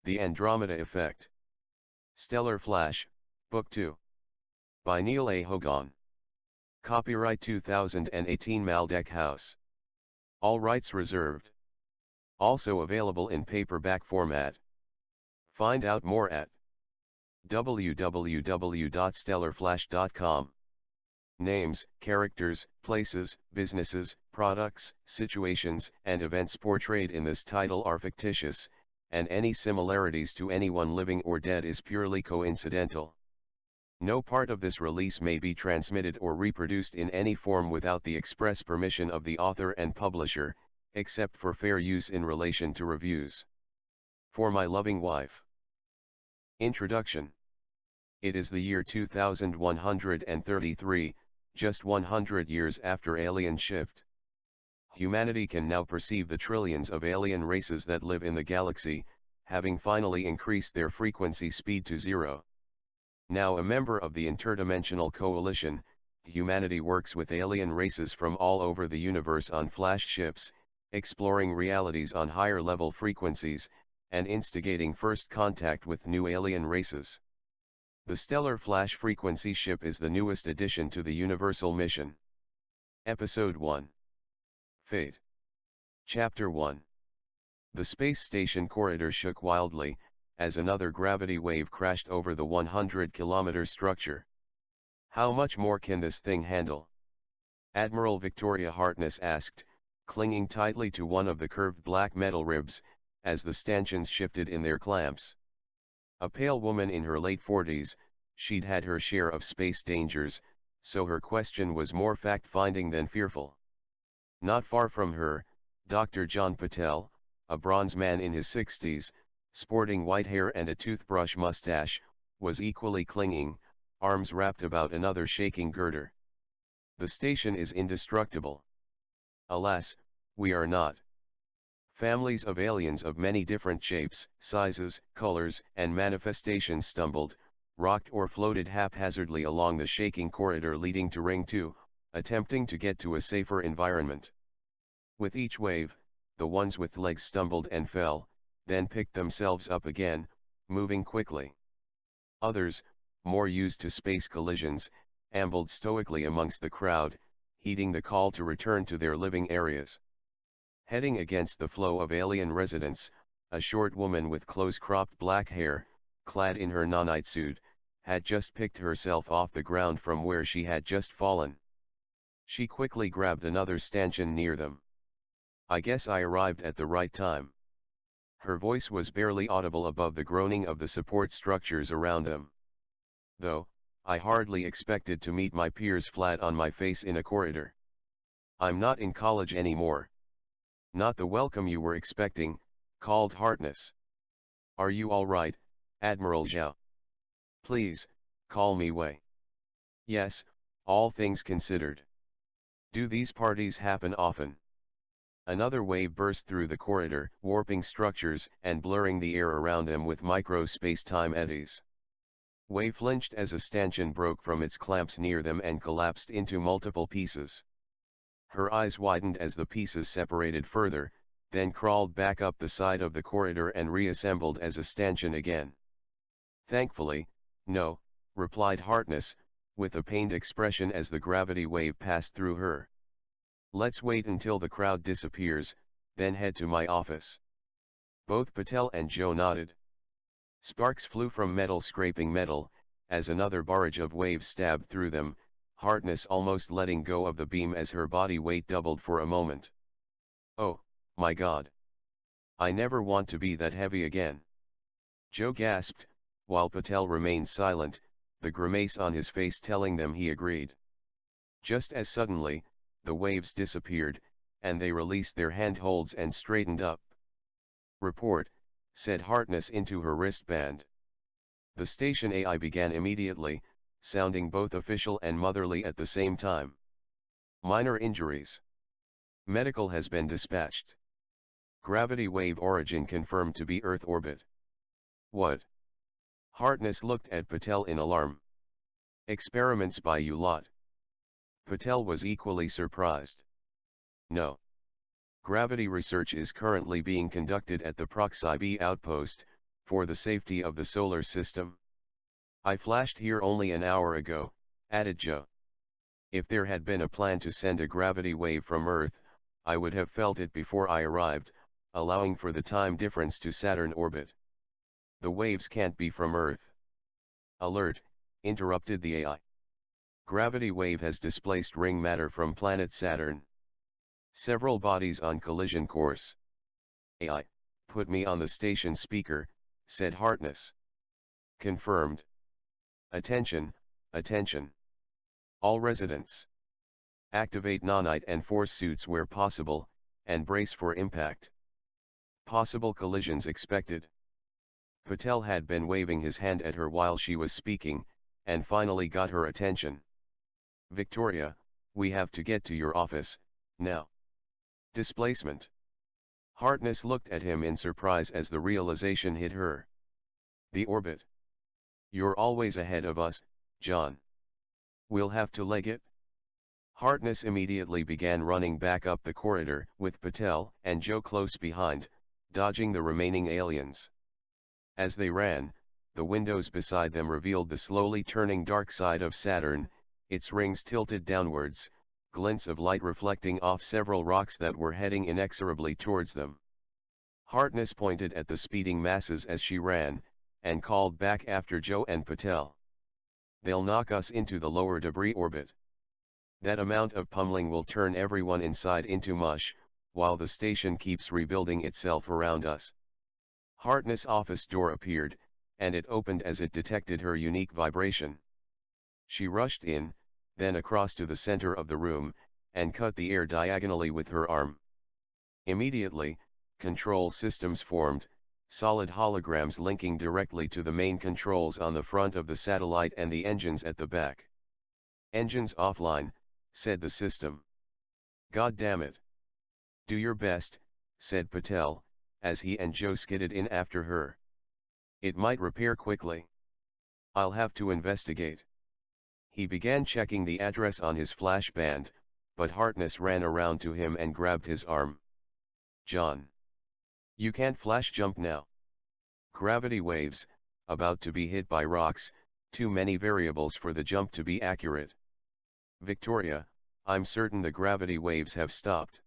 The Andromeda Effect. Stellar Flash, Book 2. By Neil A. Hogan. Copyright 2018 Maldek House. All rights reserved. Also available in paperback format. Find out more at www.stellarflash.com. Names, characters, places, businesses, products, situations, and events portrayed in this title are fictitious, and any similarities to anyone living or dead is purely coincidental. No part of this release may be transmitted or reproduced in any form without the express permission of the author and publisher, except for fair use in relation to reviews. For My Loving Wife. Introduction. It is the year 2133, just 100 years after Alien Shift. Humanity can now perceive the trillions of alien races that live in the galaxy, having finally increased their frequency speed to 0. Now a member of the Interdimensional Coalition, humanity works with alien races from all over the universe on flash ships, exploring realities on higher level frequencies, and instigating first contact with new alien races. The Stellar Flash Frequency ship is the newest addition to the Universal mission. Episode 1. Fate. Chapter 1. The space station corridor shook wildly, as another gravity wave crashed over the 100-kilometer structure. How much more can this thing handle? Admiral Victoria Harkness asked, clinging tightly to one of the curved black metal ribs, as the stanchions shifted in their clamps. A pale woman in her late 40s, she'd had her share of space dangers, so her question was more fact-finding than fearful. Not far from her, Dr. John Patel, a bronze man in his 60s, sporting white hair and a toothbrush mustache, was equally clinging, arms wrapped about another shaking girder. The station is indestructible. Alas, we are not. Families of aliens of many different shapes, sizes, colors, and manifestations stumbled, rocked or floated haphazardly along the shaking corridor leading to Ring 2, attempting to get to a safer environment. With each wave, the ones with legs stumbled and fell, then picked themselves up again, moving quickly. Others, more used to space collisions, ambled stoically amongst the crowd, heeding the call to return to their living areas. Heading against the flow of alien residents, a short woman with close-cropped black hair, clad in her nanite suit, had just picked herself off the ground from where she had just fallen. She quickly grabbed another stanchion near them. "I guess I arrived at the right time." Her voice was barely audible above the groaning of the support structures around them. "Though, I hardly expected to meet my peers flat on my face in a corridor. I'm not in college anymore." "Not the welcome you were expecting," called Harkness. "Are you all right, Admiral Zhao?" "Please, call me Wei." "Yes, all things considered." "Do these parties happen often?" Another wave burst through the corridor, warping structures and blurring the air around them with micro-space-time eddies. Wei flinched as a stanchion broke from its clamps near them and collapsed into multiple pieces. Her eyes widened as the pieces separated further, then crawled back up the side of the corridor and reassembled as a stanchion again. "Thankfully, no," replied Harkness, with a pained expression as the gravity wave passed through her. "Let's wait until the crowd disappears, then head to my office." Both Patel and Joe nodded. Sparks flew from metal scraping metal, as another barrage of waves stabbed through them, Harkness almost letting go of the beam as her body weight doubled for a moment. "Oh, my God. I never want to be that heavy again." Joe gasped, while Patel remained silent, the grimace on his face telling them he agreed. Just as suddenly, the waves disappeared, and they released their handholds and straightened up. "Report," said Harkness into her wristband. The station AI began immediately, sounding both official and motherly at the same time. "Minor injuries. Medical has been dispatched. Gravity wave origin confirmed to be Earth orbit." "What?" Harkness looked at Patel in alarm. "Experiments by you lot." Patel was equally surprised. "No. Gravity research is currently being conducted at the Proxy B outpost, for the safety of the solar system. I flashed here only an hour ago, added Joe. If there had been a plan to send a gravity wave from Earth, I would have felt it before I arrived, allowing for the time difference to Saturn orbit. The waves can't be from Earth. Alert, interrupted the AI. Gravity wave has displaced ring matter from planet Saturn. Several bodies on collision course. AI, put me on the station speaker, said Hartness. Confirmed. Attention, attention. All residents. Activate nanite and force suits where possible, and brace for impact. Possible collisions expected. Patel had been waving his hand at her while she was speaking, and finally got her attention. Victoria, we have to get to your office, now. Displacement. Hartness looked at him in surprise as the realization hit her. The orbit. You're always ahead of us, John. We'll have to leg it. Hartness immediately began running back up the corridor, with Patel and Joe close behind, dodging the remaining aliens. As they ran, the windows beside them revealed the slowly turning dark side of Saturn, its rings tilted downwards, glints of light reflecting off several rocks that were heading inexorably towards them. Hartness pointed at the speeding masses as she ran, and called back after Joe and Patel. They'll knock us into the lower debris orbit. That amount of pummeling will turn everyone inside into mush, while the station keeps rebuilding itself around us. Hartness' office door appeared, and it opened as it detected her unique vibration. She rushed in, then across to the center of the room, and cut the air diagonally with her arm. Immediately, control systems formed, solid holograms linking directly to the main controls on the front of the satellite and the engines at the back. Engines offline, said the system. God damn it. Do your best, said Patel, as he and Joe skidded in after her. It might repair quickly. I'll have to investigate. He began checking the address on his flash band, but Hartness ran around to him and grabbed his arm. John. You can't flash jump now. Gravity waves, about to be hit by rocks, too many variables for the jump to be accurate. Victoria, I'm certain the gravity waves have stopped.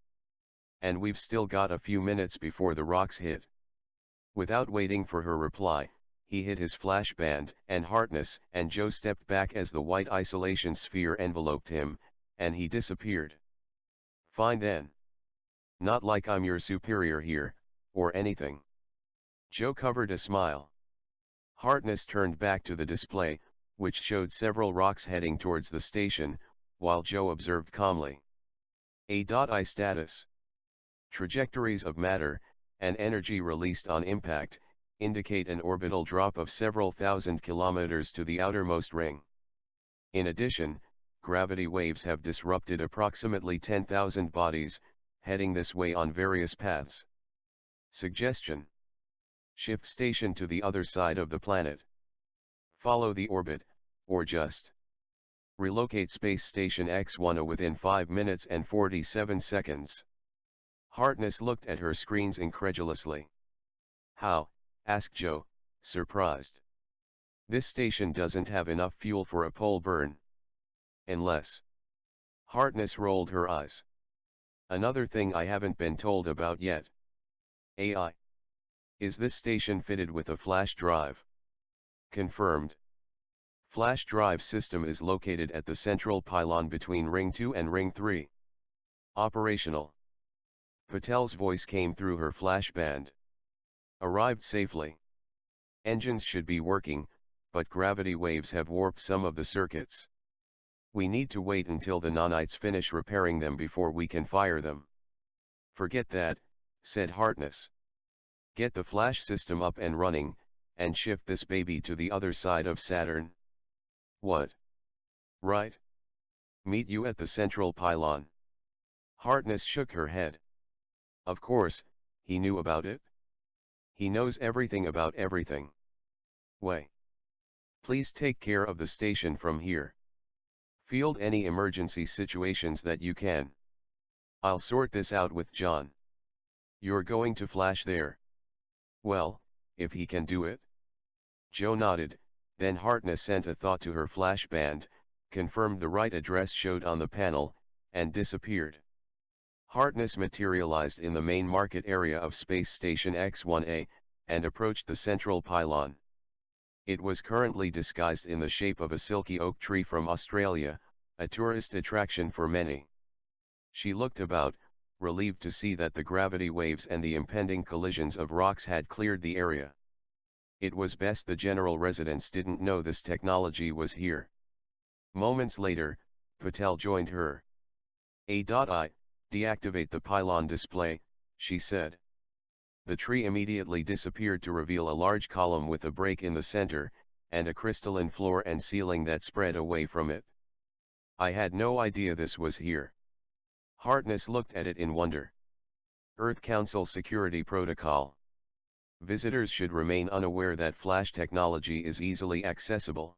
And we've still got a few minutes before the rocks hit. Without waiting for her reply, he hit his flash band, and Hartness and Joe stepped back as the white isolation sphere enveloped him, and he disappeared. Fine then. Not like I'm your superior here, or anything. Joe covered a smile. Hartness turned back to the display, which showed several rocks heading towards the station, while Joe observed calmly. A.I status. Trajectories of matter, and energy released on impact, indicate an orbital drop of several thousand kilometers to the outermost ring. In addition, gravity waves have disrupted approximately 10,000 bodies, heading this way on various paths. Suggestion. Shift station to the other side of the planet. Follow the orbit, or just relocate Space Station X-10 within 5 minutes and 47 seconds. Hartness looked at her screens incredulously. How? Asked Joe, surprised. This station doesn't have enough fuel for a pole burn. Unless. Hartness rolled her eyes. Another thing I haven't been told about yet. AI. Is this station fitted with a flash drive? Confirmed. Flash drive system is located at the central pylon between Ring 2 and Ring 3. Operational. Patel's voice came through her flash band. Arrived safely. Engines should be working, but gravity waves have warped some of the circuits. We need to wait until the nanites finish repairing them before we can fire them. Forget that, said Hartness. Get the flash system up and running, and shift this baby to the other side of Saturn. What? Right. Meet you at the central pylon. Hartness shook her head. Of course, he knew about it. He knows everything about everything. Way. Please take care of the station from here. Field any emergency situations that you can. I'll sort this out with John. You're going to flash there. Well, if he can do it? Joe nodded, then Harkness sent a thought to her flash band, confirmed the right address showed on the panel, and disappeared. Harkness materialized in the main market area of Space Station X-1A, and approached the central pylon. It was currently disguised in the shape of a silky oak tree from Australia, a tourist attraction for many. She looked about, relieved to see that the gravity waves and the impending collisions of rocks had cleared the area. It was best the general residents didn't know this technology was here. Moments later, Patel joined her. Deactivate the pylon display, she said. The tree immediately disappeared to reveal a large column with a break in the center, and a crystalline floor and ceiling that spread away from it. I had no idea this was here. Harkness looked at it in wonder. Earth Council Security Protocol. Visitors should remain unaware that flash technology is easily accessible.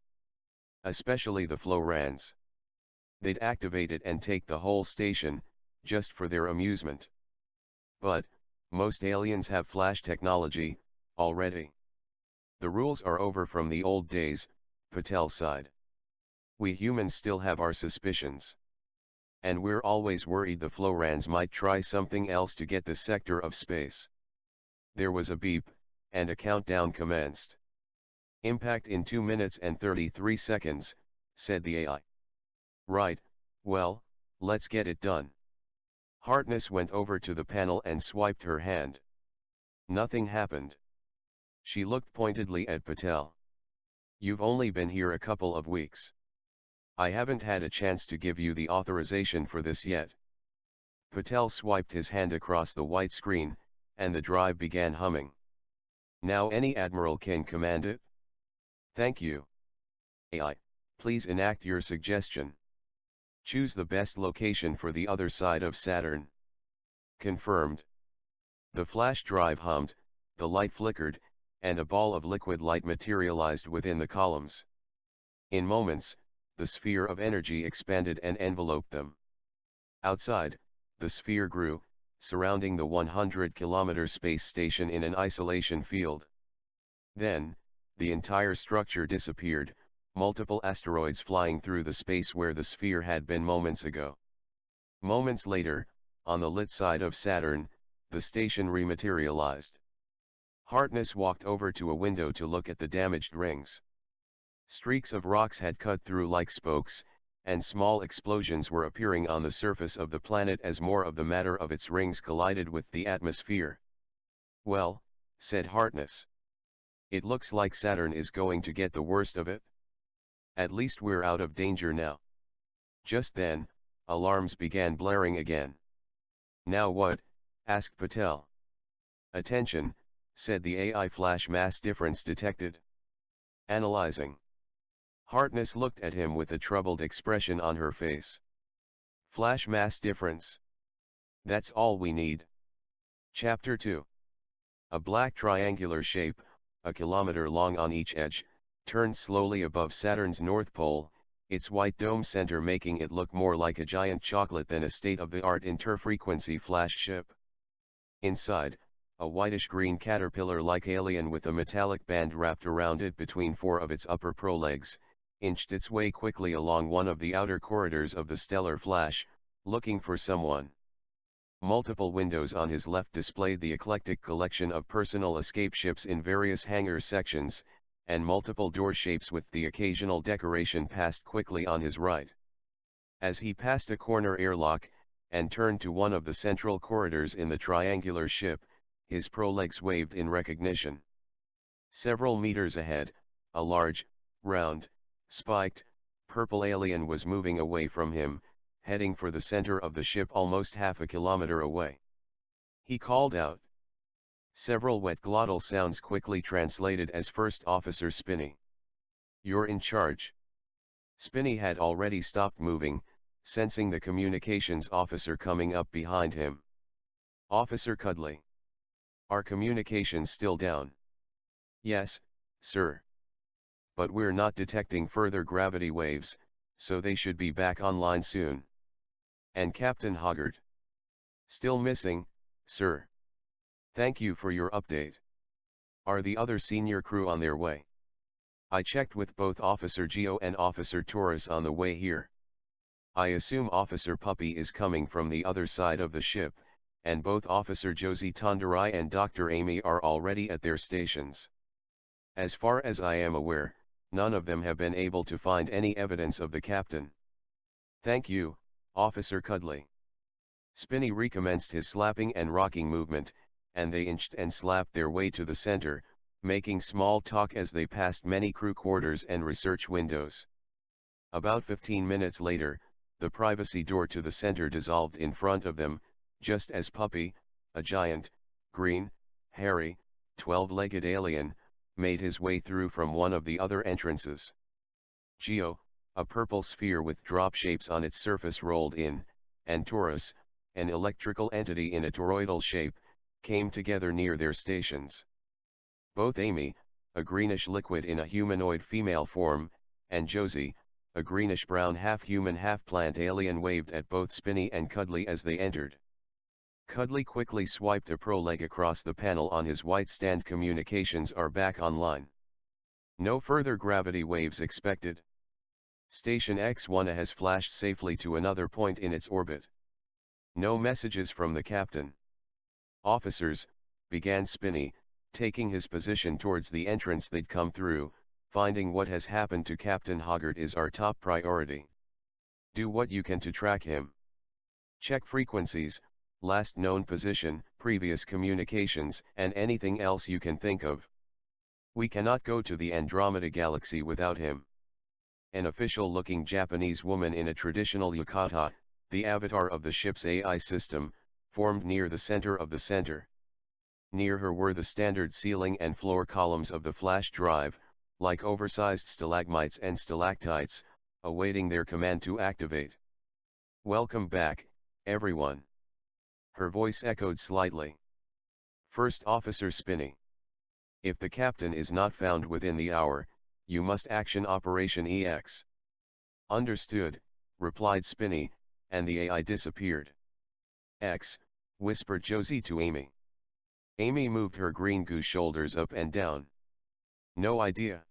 Especially the Florans. They'd activate it and take the whole station, just for their amusement. But, most aliens have flash technology, already. The rules are over from the old days, Patel sighed. We humans still have our suspicions. And we're always worried the Florans might try something else to get this sector of space. There was a beep, and a countdown commenced. Impact in 2 minutes and 33 seconds, said the AI. Right, well, let's get it done. Harkness went over to the panel and swiped her hand. Nothing happened. She looked pointedly at Patel. You've only been here a couple of weeks. I haven't had a chance to give you the authorization for this yet. Patel swiped his hand across the white screen, and the drive began humming. Now any admiral can command it? Thank you. AI, please enact your suggestion. Choose the best location for the other side of Saturn. Confirmed. The flash drive hummed, the light flickered, and a ball of liquid light materialized within the columns. In moments, the sphere of energy expanded and enveloped them. Outside, the sphere grew, surrounding the 100-kilometer space station in an isolation field. Then, the entire structure disappeared, multiple asteroids flying through the space where the sphere had been moments ago. Moments later, on the lit side of Saturn, the station rematerialized. Harkness walked over to a window to look at the damaged rings. Streaks of rocks had cut through like spokes, and small explosions were appearing on the surface of the planet as more of the matter of its rings collided with the atmosphere. Well, said Harkness. It looks like Saturn is going to get the worst of it. At least we're out of danger now. Just then, alarms began blaring again. Now what? Asked Patel. Attention, said the AI. Flash mass difference detected. Analyzing. Harkness looked at him with a troubled expression on her face. Flash mass difference. That's all we need. Chapter 2. A black triangular shape, a kilometer long on each edge, turned slowly above Saturn's north pole, its white dome center making it look more like a giant chocolate than a state-of-the-art interfrequency flash ship. Inside, a whitish-green caterpillar-like alien with a metallic band wrapped around it between four of its upper prolegs, inched its way quickly along one of the outer corridors of the stellar flash, looking for someone. Multiple windows on his left displayed the eclectic collection of personal escape ships in various hangar sections, and multiple door shapes with the occasional decoration passed quickly on his right. As he passed a corner airlock, and turned to one of the central corridors in the triangular ship, his prolegs waved in recognition. Several meters ahead, a large, round, spiked, purple alien was moving away from him, heading for the center of the ship almost half a kilometer away. He called out. Several wet glottal sounds quickly translated as First Officer Spinney. You're in charge. Spinney had already stopped moving, sensing the communications officer coming up behind him. Officer Cudley. Are communications still down? Yes, sir. But we're not detecting further gravity waves, so they should be back online soon. And Captain Hoggart? Still missing, sir. Thank you for your update. Are the other senior crew on their way? I checked with both Officer Gio and Officer Torres on the way here. I assume Officer Puppy is coming from the other side of the ship, and both Officer Josie Tonderai and Dr. Amy are already at their stations. As far as I am aware, none of them have been able to find any evidence of the captain. Thank you, Officer Cudley. Spinney recommenced his slapping and rocking movement, and they inched and slapped their way to the center, making small talk as they passed many crew quarters and research windows. About 15 minutes later, the privacy door to the center dissolved in front of them, just as Puppy, a giant, green, hairy, 12-legged alien, made his way through from one of the other entrances. Geo, a purple sphere with drop shapes on its surface rolled in, and Taurus, an electrical entity in a toroidal shape, came together near their stations. Both Amy, a greenish liquid in a humanoid female form, and Josie, a greenish-brown half-human half-plant alien waved at both Spinney and Cudley as they entered. Cudley quickly swiped a pro leg across the panel on his white stand. Communications are back online. No further gravity waves expected. Station X1 has flashed safely to another point in its orbit. No messages from the captain. Officers, began Spinney, taking his position towards the entrance they'd come through. Finding what has happened to Captain Hoggart is our top priority. Do what you can to track him. Check frequencies, last known position, previous communications, and anything else you can think of. We cannot go to the Andromeda Galaxy without him. An official-looking Japanese woman in a traditional yukata, the avatar of the ship's AI system, formed near the center of the center. Near her were the standard ceiling and floor columns of the flash drive, like oversized stalagmites and stalactites, awaiting their command to activate. Welcome back, everyone. Her voice echoed slightly. First Officer Spinney. If the captain is not found within the hour, you must action Operation EX. Understood, replied Spinney, and the AI disappeared. X, whispered Josie to Amy. Amy moved her green goo shoulders up and down. No idea.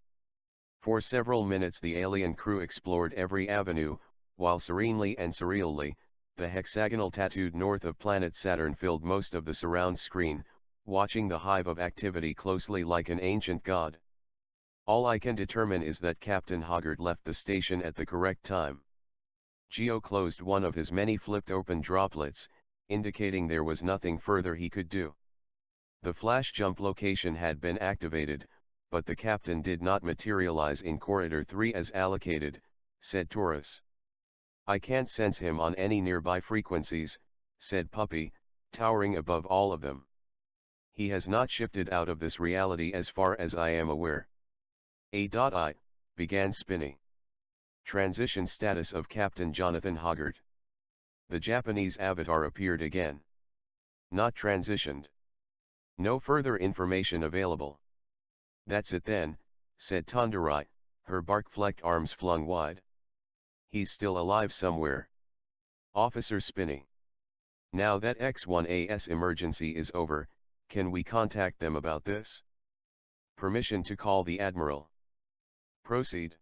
For several minutes the alien crew explored every avenue, while serenely and surreally, the hexagonal tattooed north of planet Saturn filled most of the surround screen, watching the hive of activity closely like an ancient god. All I can determine is that Captain Hoggart left the station at the correct time. Geo closed one of his many flipped open droplets, indicating there was nothing further he could do. The flash jump location had been activated, but the captain did not materialize in Corridor 3 as allocated, said Taurus. I can't sense him on any nearby frequencies, said Puppy, towering above all of them. He has not shifted out of this reality as far as I am aware. I, began Spinney. Transition status of Captain Jonathan Hoggart. The Japanese avatar appeared again. Not transitioned. No further information available. That's it then, said Tonderai, her bark-flecked arms flung wide. He's still alive somewhere. Officer Spinney. Now that X1A's emergency is over, can we contact them about this? Permission to call the Admiral. Proceed.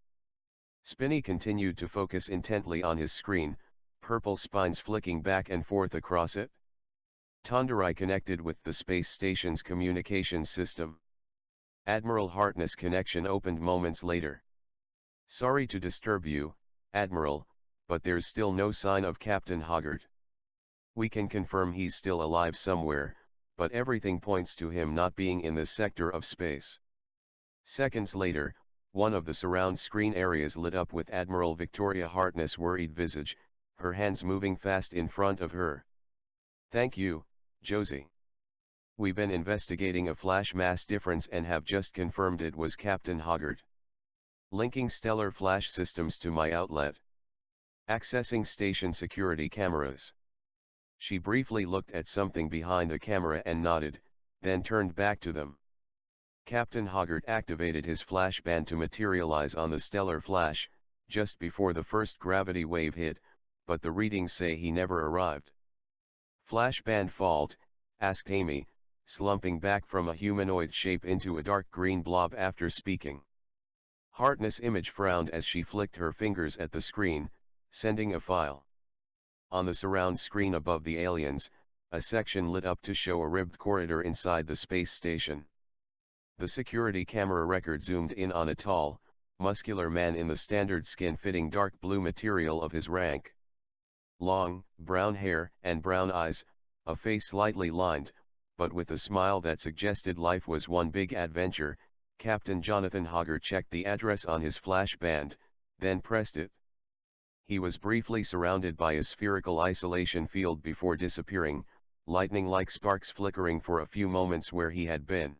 Spinney continued to focus intently on his screen, purple spines flicking back and forth across it. Tonderai connected with the space station's communications system. Admiral Harkness connection opened moments later. Sorry to disturb you, Admiral, but there's still no sign of Captain Hoggart. We can confirm he's still alive somewhere, but everything points to him not being in this sector of space. Seconds later, one of the surround screen areas lit up with Admiral Victoria Harkness' worried visage, her hands moving fast in front of her. Thank you, Josie. We've been investigating a flash mass difference and have just confirmed it was Captain Hoggart. Linking stellar flash systems to my outlet. Accessing station security cameras. She briefly looked at something behind the camera and nodded, then turned back to them. Captain Hoggart activated his flash band to materialize on the stellar flash, just before the first gravity wave hit, but the readings say he never arrived. Flash band fault, asked Amy, slumping back from a humanoid shape into a dark green blob after speaking. Harkness' image frowned as she flicked her fingers at the screen, sending a file. On the surround screen above the aliens, a section lit up to show a ribbed corridor inside the space station. The security camera record zoomed in on a tall, muscular man in the standard skin-fitting dark blue material of his rank. Long, brown hair and brown eyes, a face slightly lined, but with a smile that suggested life was one big adventure. Captain Jonathan Hoggart checked the address on his flash band, then pressed it. He was briefly surrounded by a spherical isolation field before disappearing, lightning-like sparks flickering for a few moments where he had been.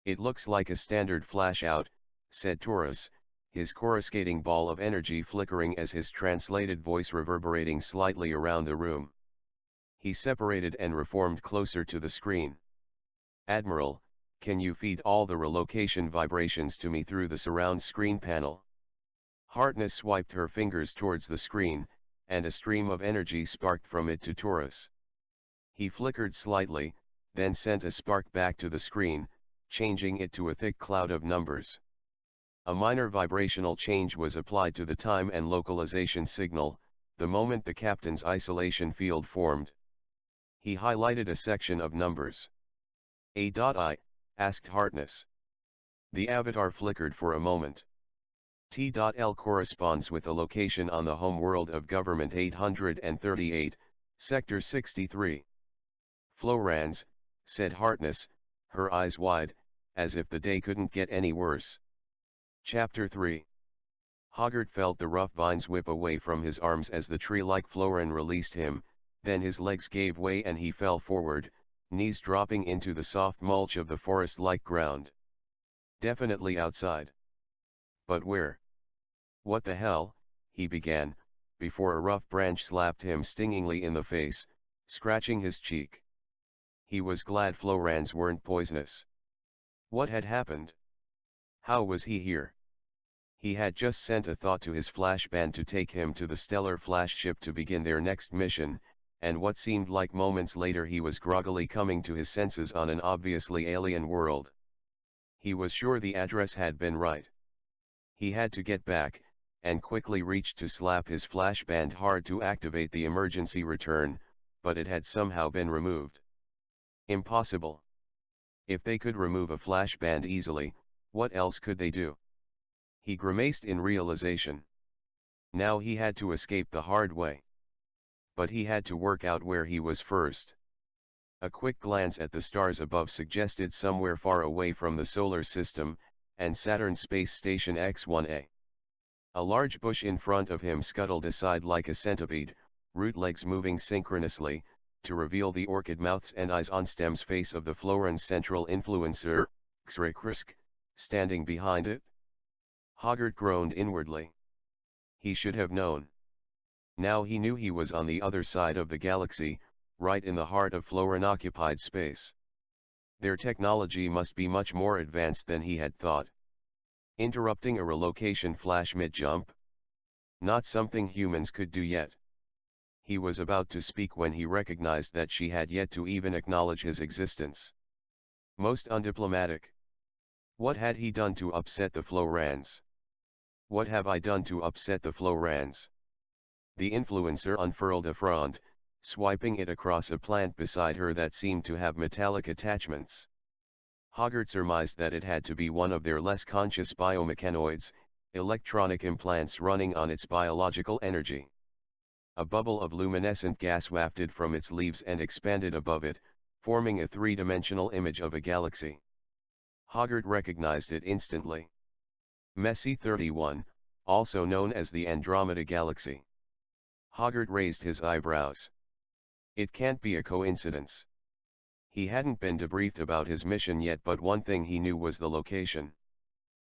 "It looks like a standard flash-out," said Taurus, his coruscating ball of energy flickering as his translated voice reverberating slightly around the room. He separated and reformed closer to the screen. "Admiral, can you feed all the relocation vibrations to me through the surround screen panel?" Harkness swiped her fingers towards the screen, and a stream of energy sparked from it to Taurus. He flickered slightly, then sent a spark back to the screen, changing it to a thick cloud of numbers. A minor vibrational change was applied to the time and localization signal, the moment the captain's isolation field formed. He highlighted a section of numbers. "A.I?" asked Harkness. The avatar flickered for a moment. T.L corresponds with a location on the home world of Government 838, Sector 63. "Florans," said Harkness, her eyes wide, as if the day couldn't get any worse. Chapter 3. Hoggart felt the rough vines whip away from his arms as the tree-like Floran released him, then his legs gave way and he fell forward, knees dropping into the soft mulch of the forest-like ground. Definitely outside. But where? "What the hell?" he began, before a rough branch slapped him stingingly in the face, scratching his cheek. He was glad Florans weren't poisonous. What had happened? How was he here? He had just sent a thought to his flash band to take him to the stellar flash ship to begin their next mission, and what seemed like moments later he was groggily coming to his senses on an obviously alien world. He was sure the address had been right. He had to get back, and quickly reached to slap his flash band hard to activate the emergency return, but it had somehow been removed. Impossible. If they could remove a flash band easily, what else could they do? He grimaced in realization. Now he had to escape the hard way. But he had to work out where he was first. A quick glance at the stars above suggested somewhere far away from the solar system, and Saturn's space station X-1A. A large bush in front of him scuttled aside like a centipede, root legs moving synchronously, to reveal the orchid mouths and eyes on Stem's face of the Floran central influencer, Xrekrisk, standing behind it. Hoggart groaned inwardly. He should have known. Now he knew he was on the other side of the galaxy, right in the heart of Floran-occupied space. Their technology must be much more advanced than he had thought. Interrupting a relocation flash mid-jump? Not something humans could do yet. He was about to speak when he recognized that she had yet to even acknowledge his existence. Most undiplomatic. What had he done to upset the Florans? What have I done to upset the Florans? The influencer unfurled a frond, swiping it across a plant beside her that seemed to have metallic attachments. Hoggart surmised that it had to be one of their less conscious biomechanoids, electronic implants running on its biological energy. A bubble of luminescent gas wafted from its leaves and expanded above it, forming a three-dimensional image of a galaxy. Hoggart recognized it instantly. Messier 31, also known as the Andromeda Galaxy. Hoggart raised his eyebrows. It can't be a coincidence. He hadn't been debriefed about his mission yet, but one thing he knew was the location.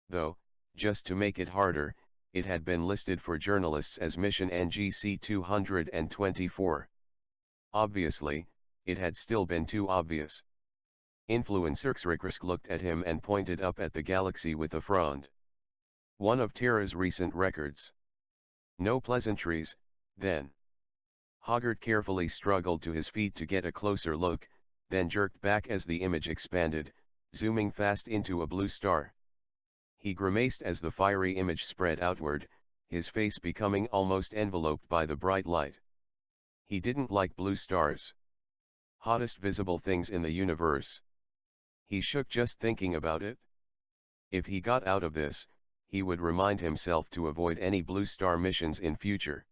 Though, just to make it harder, it had been listed for journalists as Mission NGC 224. Obviously, it had still been too obvious. Influencer Xrekrisk looked at him and pointed up at the galaxy with a frond. One of Terra's recent records. No pleasantries, then. Hoggart carefully struggled to his feet to get a closer look, then jerked back as the image expanded, zooming fast into a blue star. He grimaced as the fiery image spread outward, his face becoming almost enveloped by the bright light. He didn't like blue stars. Hottest visible things in the universe. He shook just thinking about it. If he got out of this, he would remind himself to avoid any blue star missions in future.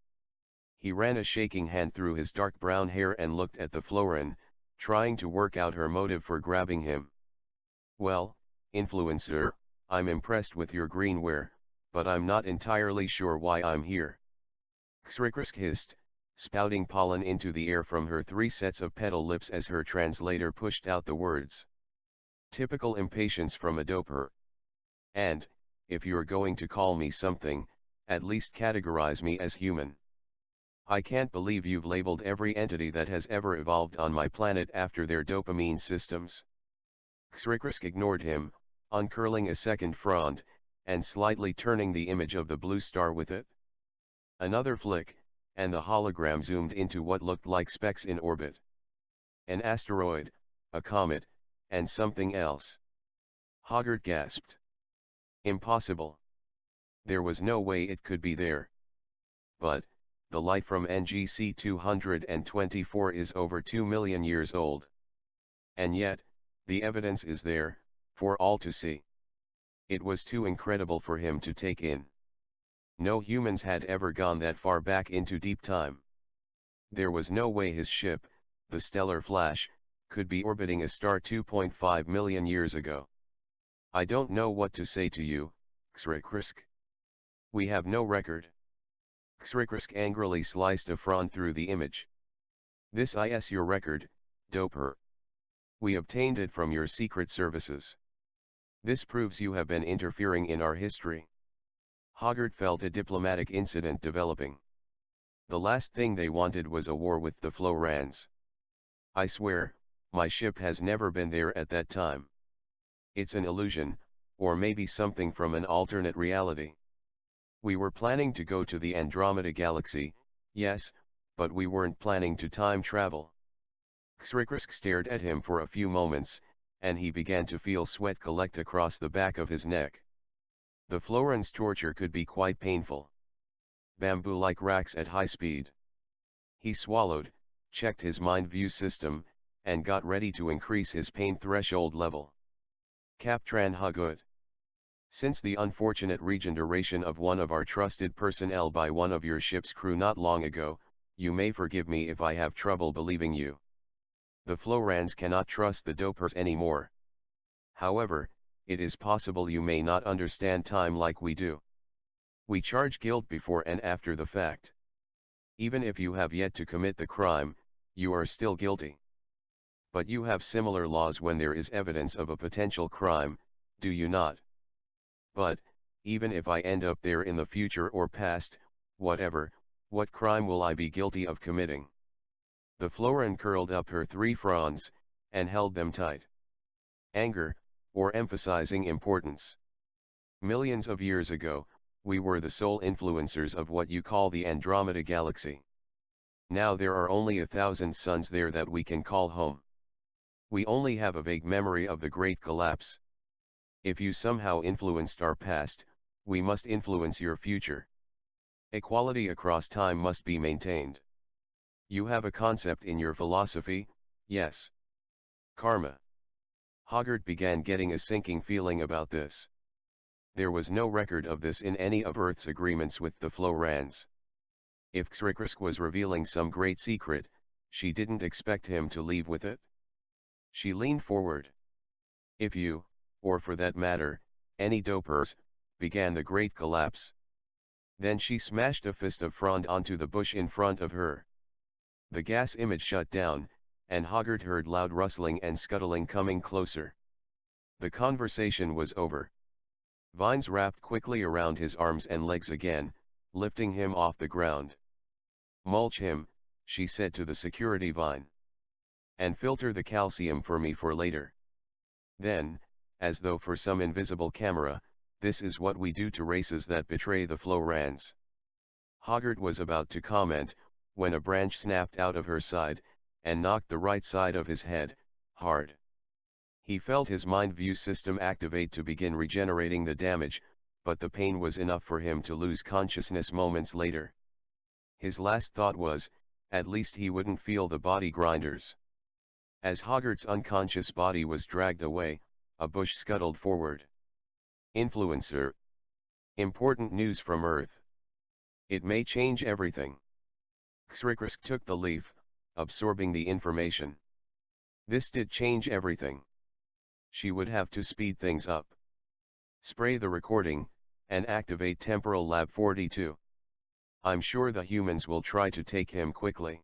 He ran a shaking hand through his dark brown hair and looked at the Floran, trying to work out her motive for grabbing him. Well, influencer, I'm impressed with your greenware, but I'm not entirely sure why I'm here. Xrikrisk hissed, spouting pollen into the air from her 3 sets of petal lips as her translator pushed out the words. Typical impatience from a doper. And, if you're going to call me something, at least categorize me as human. I can't believe you've labeled every entity that has ever evolved on my planet after their dopamine systems. Xrikrisk ignored him, uncurling a second frond, and slightly turning the image of the blue star with it. Another flick, and the hologram zoomed into what looked like specks in orbit. An asteroid, a comet, and something else. Hoggart gasped. Impossible. There was no way it could be there. But, the light from NGC 224 is over 2 million years old. And yet, the evidence is there, for all to see. It was too incredible for him to take in. No humans had ever gone that far back into deep time. There was no way his ship, the Stellar Flash, could be orbiting a star 2.5 million years ago. I don't know what to say to you, Xrikrisk. We have no record. Xrikrisk angrily sliced a frond through the image. This is your record, doper. We obtained it from your secret services. This proves you have been interfering in our history. Hoggart felt a diplomatic incident developing. The last thing they wanted was a war with the Florans. I swear, my ship has never been there at that time. It's an illusion, or maybe something from an alternate reality. We were planning to go to the Andromeda Galaxy, yes, but we weren't planning to time travel. Xrikrisk stared at him for a few moments, and he began to feel sweat collect across the back of his neck. The Floran's torture could be quite painful. Bamboo-like racks at high speed. He swallowed, checked his mind view system, and got ready to increase his pain threshold level. Captran Hagut. Since the unfortunate regeneration of one of our trusted personnel by one of your ship's crew not long ago, you may forgive me if I have trouble believing you. The Florans cannot trust the dopers anymore. However, it is possible you may not understand time like we do. We charge guilt before and after the fact. Even if you have yet to commit the crime, you are still guilty. But you have similar laws when there is evidence of a potential crime, do you not? But, even if I end up there in the future or past, whatever, what crime will I be guilty of committing? The Floran curled up her 3 fronds, and held them tight. Anger, or emphasizing importance. Millions of years ago, we were the sole influencers of what you call the Andromeda Galaxy. Now there are only 1,000 suns there that we can call home. We only have a vague memory of the Great Collapse. If you somehow influenced our past, we must influence your future. Equality across time must be maintained. You have a concept in your philosophy, yes. Karma. Hoggart began getting a sinking feeling about this. There was no record of this in any of Earth's agreements with the Florans. If Xrikrisk was revealing some great secret, she didn't expect him to leave with it. She leaned forward. If you, or for that matter, any dopers, began the Great Collapse. Then she smashed a fist of frond onto the bush in front of her. The gas image shut down, and Hoggart heard loud rustling and scuttling coming closer. The conversation was over. Vines wrapped quickly around his arms and legs again, lifting him off the ground. Mulch him, she said to the security vine. And filter the calcium for me for later. Then, as though for some invisible camera, this is what we do to races that betray the Florans. Hoggart was about to comment, when a branch snapped out of her side, and knocked the right side of his head, hard. He felt his mind view system activate to begin regenerating the damage, but the pain was enough for him to lose consciousness moments later. His last thought was, at least he wouldn't feel the body grinders. As Hoggart's unconscious body was dragged away, a bush scuttled forward. Influencer. Important news from Earth. It may change everything. Xrikrisk took the leaf, absorbing the information. This did change everything. She would have to speed things up. Spray the recording, and activate Temporal Lab 42. I'm sure the humans will try to take him quickly.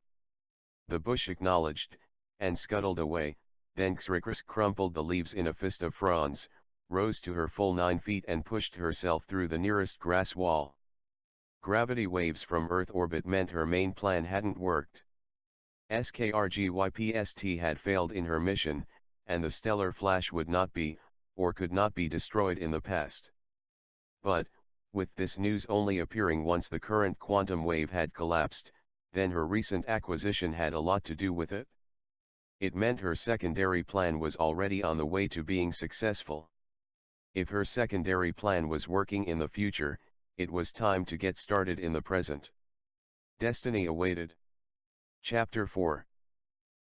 The bush acknowledged, and scuttled away. Then Xrikrisk crumpled the leaves in a fist of fronds, rose to her full 9 feet and pushed herself through the nearest grass wall. Gravity waves from Earth orbit meant her main plan hadn't worked. SKRGYPST had failed in her mission, and the stellar flash would not be, or could not be destroyed in the past. But, with this news only appearing once the current quantum wave had collapsed, then her recent acquisition had a lot to do with it. It meant her secondary plan was already on the way to being successful. If her secondary plan was working in the future, it was time to get started in the present. Destiny awaited. Chapter 4.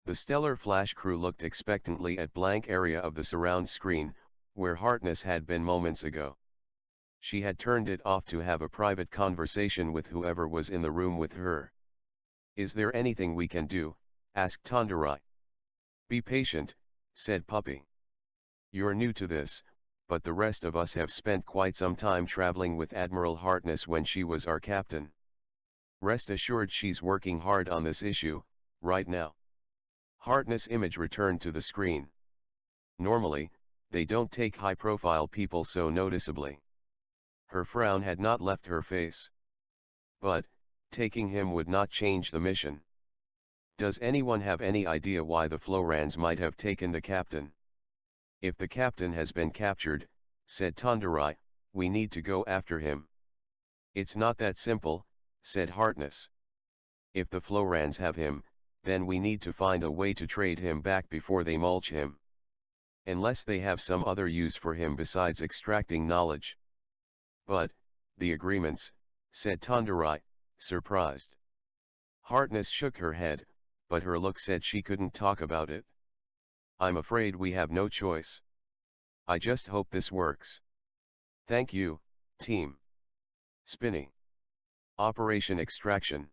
The Stellar Flash crew looked expectantly at blank area of the surround screen, where Harkness had been moments ago. She had turned it off to have a private conversation with whoever was in the room with her. Is there anything we can do? Asked Tandurai. Be patient, said Puppy. You're new to this, but the rest of us have spent quite some time traveling with Admiral Harkness when she was our captain. Rest assured she's working hard on this issue, right now. Harkness' image returned to the screen. Normally, they don't take high-profile people so noticeably. Her frown had not left her face. But, taking him would not change the mission. Does anyone have any idea why the Florans might have taken the captain? If the captain has been captured, said Tandurai, we need to go after him. It's not that simple, said Harkness. If the Florans have him, then we need to find a way to trade him back before they mulch him. Unless they have some other use for him besides extracting knowledge. But, the agreements, said Tandurai, surprised. Harkness shook her head, but her look said she couldn't talk about it. I'm afraid we have no choice. I just hope this works. Thank you, team. Spinny. Operation Extraction.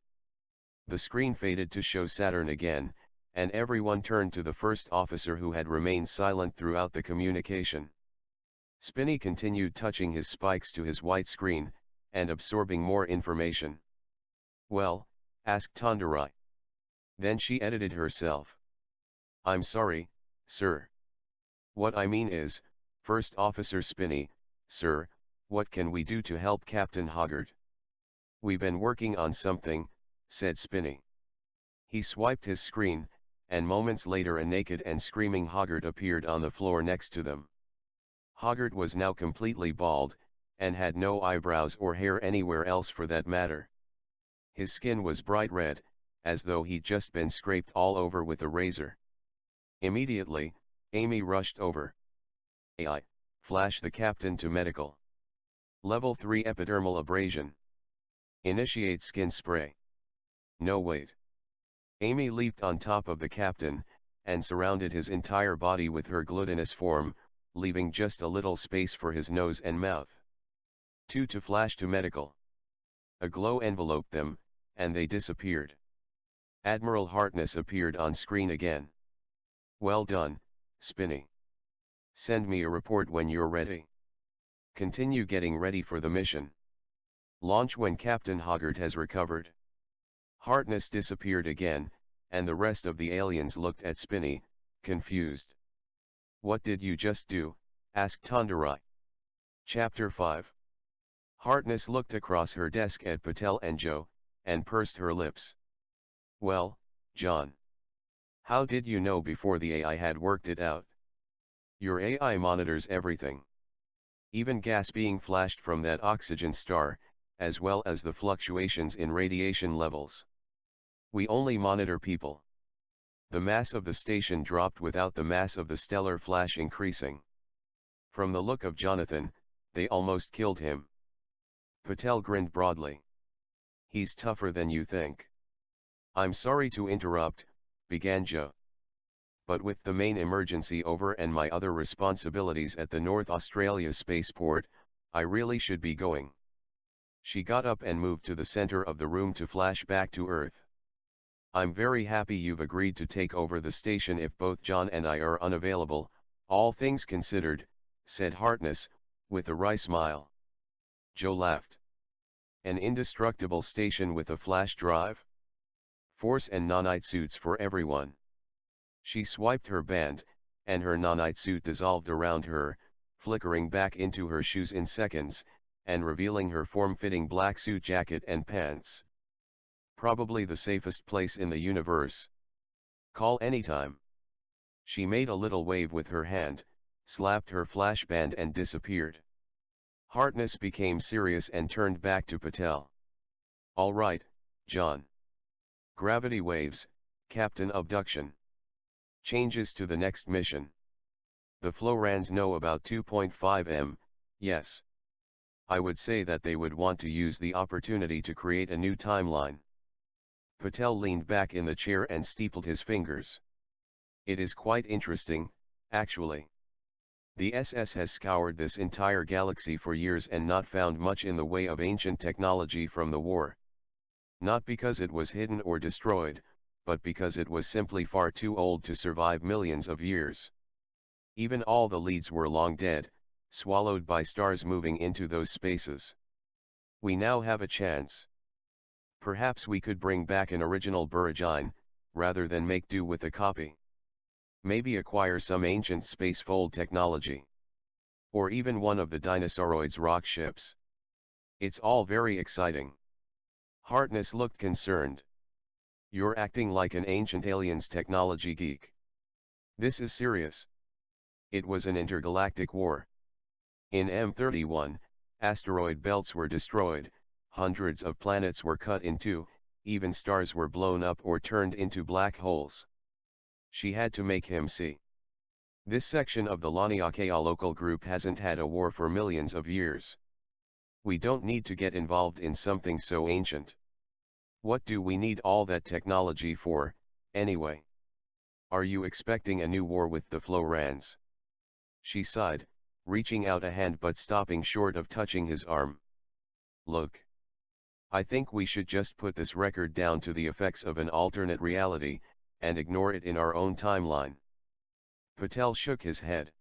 The screen faded to show Saturn again, and everyone turned to the first officer who had remained silent throughout the communication. Spinny continued touching his spikes to his white screen, and absorbing more information. Well, asked Tandurai. Then she edited herself. I'm sorry, sir. What I mean is, First Officer Spinny, sir, what can we do to help Captain Hoggart? We've been working on something, said Spinny. He swiped his screen, and moments later a naked and screaming Hoggart appeared on the floor next to them. Hoggart was now completely bald, and had no eyebrows or hair anywhere else for that matter. His skin was bright red, as though he'd just been scraped all over with a razor. Immediately, Amy rushed over. AI, flash the captain to medical. Level 3 epidermal abrasion. Initiate skin spray. No wait. Amy leaped on top of the captain, and surrounded his entire body with her glutinous form, leaving just a little space for his nose and mouth. 2 to flash to medical. A glow enveloped them, and they disappeared. Admiral Harkness appeared on screen again. Well done, Spinny. Send me a report when you're ready. Continue getting ready for the mission. Launch when Captain Hoggart has recovered. Harkness disappeared again, and the rest of the aliens looked at Spinny, confused. What did you just do? Asked Tandurai. Chapter 5. Harkness looked across her desk at Patel and Joe, and pursed her lips. Well, John. How did you know before the AI had worked it out? Your AI monitors everything. Even gas being flashed from that oxygen star, as well as the fluctuations in radiation levels. We only monitor people. The mass of the station dropped without the mass of the stellar flash increasing. From the look of Jonathan, they almost killed him. Patel grinned broadly. He's tougher than you think. I'm sorry to interrupt, began Joe. But with the main emergency over and my other responsibilities at the North Australia spaceport, I really should be going. She got up and moved to the center of the room to flash back to Earth. I'm very happy you've agreed to take over the station if both John and I are unavailable, all things considered, said Harkness, with a wry smile. Joe laughed. An indestructible station with a flash drive? Force and nanite suits for everyone. She swiped her band, and her nanite suit dissolved around her, flickering back into her shoes in seconds, and revealing her form-fitting black suit jacket and pants. Probably the safest place in the universe. Call anytime. She made a little wave with her hand, slapped her flash band and disappeared. Harkness became serious and turned back to Patel. All right, John. Gravity waves, Captain Abduction. Changes to the next mission. The Florans know about 2.5 m, yes. I would say that they would want to use the opportunity to create a new timeline. Patel leaned back in the chair and steepled his fingers. It is quite interesting, actually. The SS has scoured this entire galaxy for years and not found much in the way of ancient technology from the war. Not because it was hidden or destroyed, but because it was simply far too old to survive millions of years. Even all the leads were long dead, swallowed by stars moving into those spaces. We now have a chance. Perhaps we could bring back an original Burragine, rather than make do with a copy. Maybe acquire some ancient spacefold technology. Or even one of the Dinosauroid's rock ships. It's all very exciting. Harkness looked concerned. You're acting like an ancient aliens technology geek. This is serious. It was an intergalactic war. In M31, asteroid belts were destroyed, hundreds of planets were cut in two, even stars were blown up or turned into black holes. She had to make him see. This section of the Laniakea local group hasn't had a war for millions of years. We don't need to get involved in something so ancient. What do we need all that technology for, anyway? Are you expecting a new war with the Florans? She sighed, reaching out a hand but stopping short of touching his arm. Look. I think we should just put this record down to the effects of an alternate reality, and ignore it in our own timeline. Patel shook his head.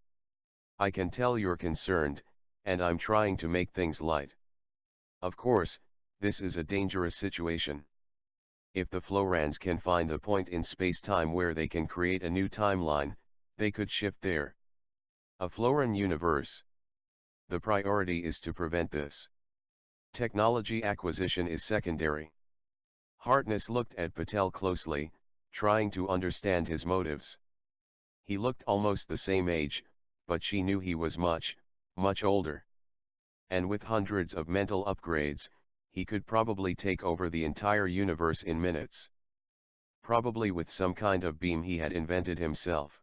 I can tell you're concerned, and I'm trying to make things light. Of course, this is a dangerous situation. If the Florans can find a point in space-time where they can create a new timeline, they could shift there. A Floran universe. The priority is to prevent this. Technology acquisition is secondary. Harkness looked at Patel closely, trying to understand his motives. He looked almost the same age, but she knew he was much, much older. And with hundreds of mental upgrades, he could probably take over the entire universe in minutes. Probably with some kind of beam he had invented himself.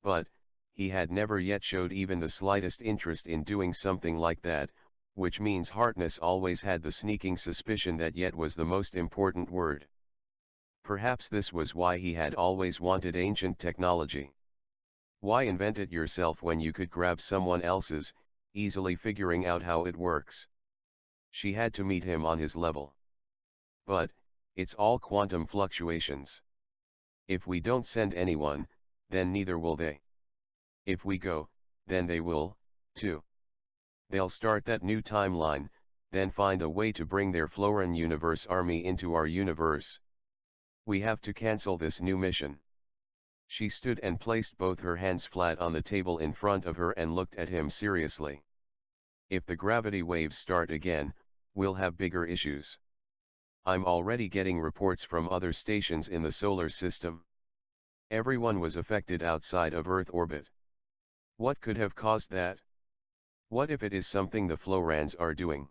But, he had never yet showed even the slightest interest in doing something like that, which means Harkness always had the sneaking suspicion that yet was the most important word. Perhaps this was why he had always wanted ancient technology. Why invent it yourself when you could grab someone else's, easily figuring out how it works? She had to meet him on his level. But, it's all quantum fluctuations. If we don't send anyone, then neither will they. If we go, then they will, too. They'll start that new timeline, then find a way to bring their Floran universe army into our universe. We have to cancel this new mission. She stood and placed both her hands flat on the table in front of her and looked at him seriously. If the gravity waves start again, we'll have bigger issues. I'm already getting reports from other stations in the solar system. Everyone was affected outside of Earth orbit. What could have caused that? What if it is something the Florans are doing?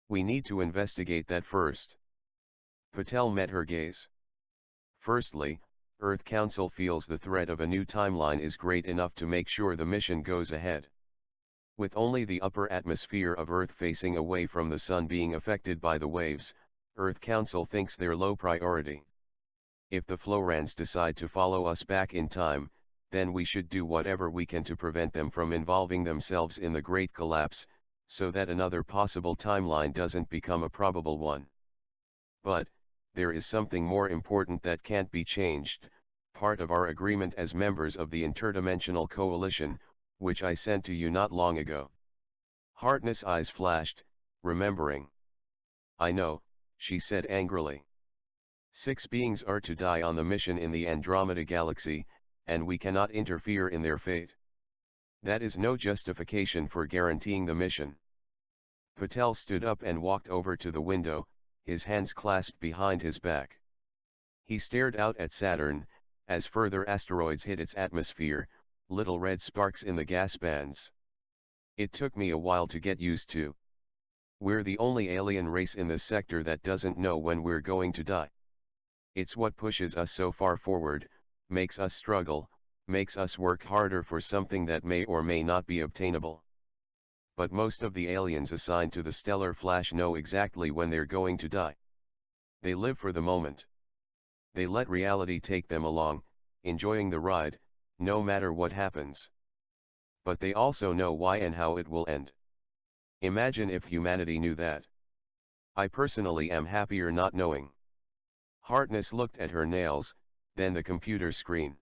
We need to investigate that first. Patel met her gaze. Firstly, Earth Council feels the threat of a new timeline is great enough to make sure the mission goes ahead. With only the upper atmosphere of Earth facing away from the Sun being affected by the waves, Earth Council thinks they're low priority. If the Florans decide to follow us back in time, then we should do whatever we can to prevent them from involving themselves in the Great Collapse, so that another possible timeline doesn't become a probable one. But, there is something more important that can't be changed, part of our agreement as members of the Interdimensional Coalition, which I sent to you not long ago. Harkness' eyes flashed, remembering. I know, she said angrily. 6 beings are to die on the mission in the Andromeda Galaxy, and we cannot interfere in their fate. That is no justification for guaranteeing the mission. Patel stood up and walked over to the window, his hands clasped behind his back. He stared out at Saturn, as further asteroids hit its atmosphere, little red sparks in the gas bands. It took me a while to get used to. We're the only alien race in this sector that doesn't know when we're going to die. It's what pushes us so far forward, makes us struggle, makes us work harder for something that may or may not be obtainable. But most of the aliens assigned to the Stellar Flash know exactly when they're going to die. They live for the moment. They let reality take them along, enjoying the ride, no matter what happens. But they also know why and how it will end. Imagine if humanity knew that. I personally am happier not knowing. Harkness looked at her nails, then the computer screen.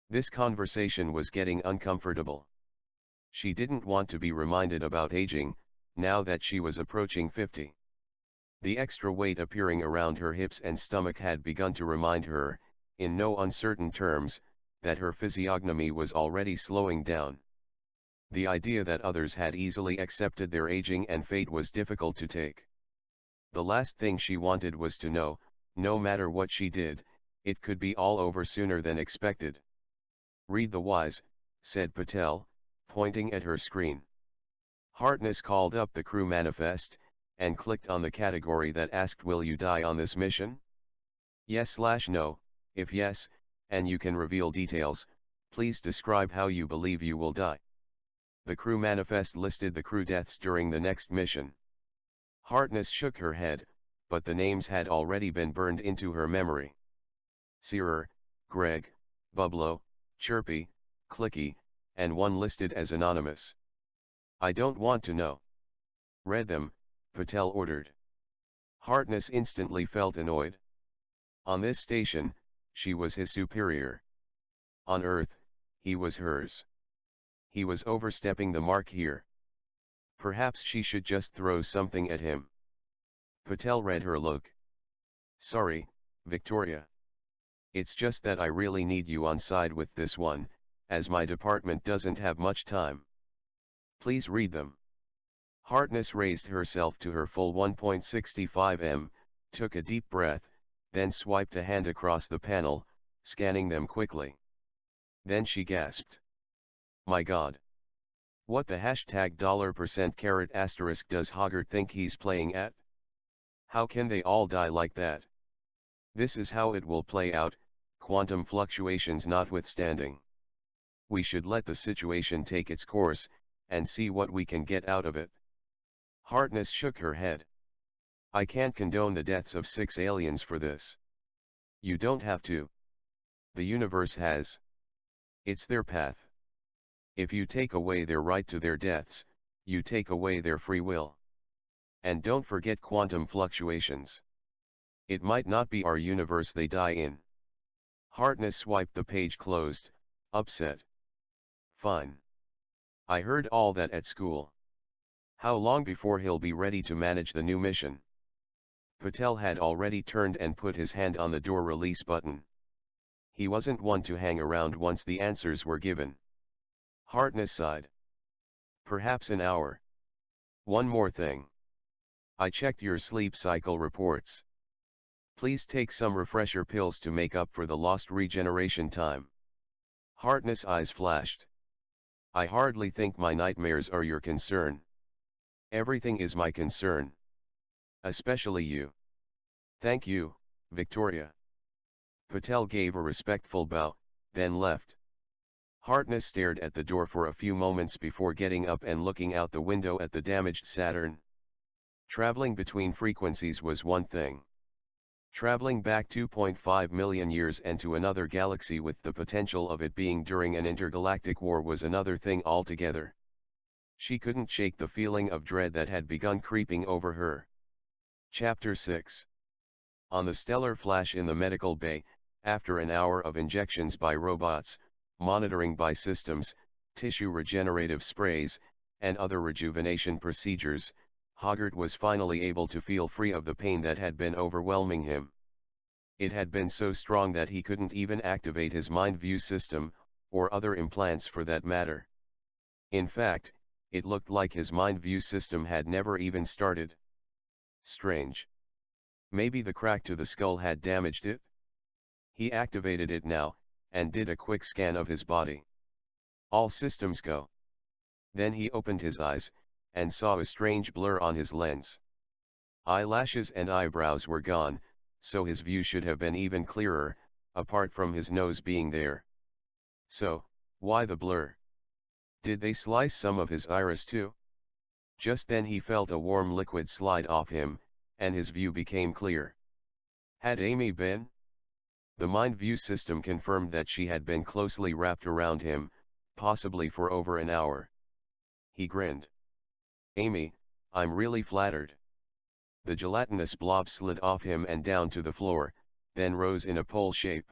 This conversation was getting uncomfortable. She didn't want to be reminded about aging, now that she was approaching 50. The extra weight appearing around her hips and stomach had begun to remind her, in no uncertain terms, that her physiognomy was already slowing down. The idea that others had easily accepted their aging and fate was difficult to take. The last thing she wanted was to know, no matter what she did, it could be all over sooner than expected. Read the wise, said Patel, pointing at her screen. Harkness called up the crew manifest, and clicked on the category that asked, will you die on this mission? Yes/no, if yes, and you can reveal details, please describe how you believe you will die. The crew manifest listed the crew deaths during the next mission. Harkness shook her head, but the names had already been burned into her memory. Searer, Greg, Bublo, Chirpy, Clicky, and one listed as anonymous. I don't want to know. Read them, Patel ordered. Harkness instantly felt annoyed. On this station, she was his superior. On Earth, he was hers. He was overstepping the mark here. Perhaps she should just throw something at him. Patel read her look. Sorry, Victoria. It's just that I really need you on side with this one, as my department doesn't have much time. Please read them. Harkness raised herself to her full 1.65 m, took a deep breath, then swiped a hand across the panel, scanning them quickly. Then she gasped. My God. What the hashtag $% does Hoggart think he's playing at? How can they all die like that? This is how it will play out, quantum fluctuations notwithstanding. We should let the situation take its course, and see what we can get out of it. Harkness shook her head. I can't condone the deaths of 6 aliens for this. You don't have to. The universe has. It's their path. If you take away their right to their deaths, you take away their free will. And don't forget quantum fluctuations. It might not be our universe they die in. Harkness swiped the page closed, upset. Fine. I heard all that at school. How long before he'll be ready to manage the new mission? Patel had already turned and put his hand on the door release button. He wasn't one to hang around once the answers were given. Harkness sighed. Perhaps an hour. One more thing. I checked your sleep cycle reports. Please take some refresher pills to make up for the lost regeneration time. Harkness' eyes flashed. I hardly think my nightmares are your concern. Everything is my concern. Especially you. Thank you, Victoria. Patel gave a respectful bow, then left. Harkness stared at the door for a few moments before getting up and looking out the window at the damaged Saturn. Traveling between frequencies was one thing. Traveling back 2.5 million years and to another galaxy with the potential of it being during an intergalactic war was another thing altogether. She couldn't shake the feeling of dread that had begun creeping over her. Chapter 6. On the stellar flash in the medical bay, after an hour of injections by robots, monitoring by systems, tissue regenerative sprays, and other rejuvenation procedures, Hoggart was finally able to feel free of the pain that had been overwhelming him. It had been so strong that he couldn't even activate his mind view system, or other implants for that matter. In fact, it looked like his mind view system had never even started. Strange. Maybe the crack to the skull had damaged it? He activated it now, and did a quick scan of his body. All systems go. Then he opened his eyes, and saw a strange blur on his lens. Eyelashes and eyebrows were gone, so his view should have been even clearer, apart from his nose being there. So, why the blur? Did they slice some of his iris too? Just then he felt a warm liquid slide off him, and his view became clear. Had Amy been? The mind view system confirmed that she had been closely wrapped around him, possibly for over an hour. He grinned. Amy, I'm really flattered. The gelatinous blob slid off him and down to the floor, then rose in a pole shape.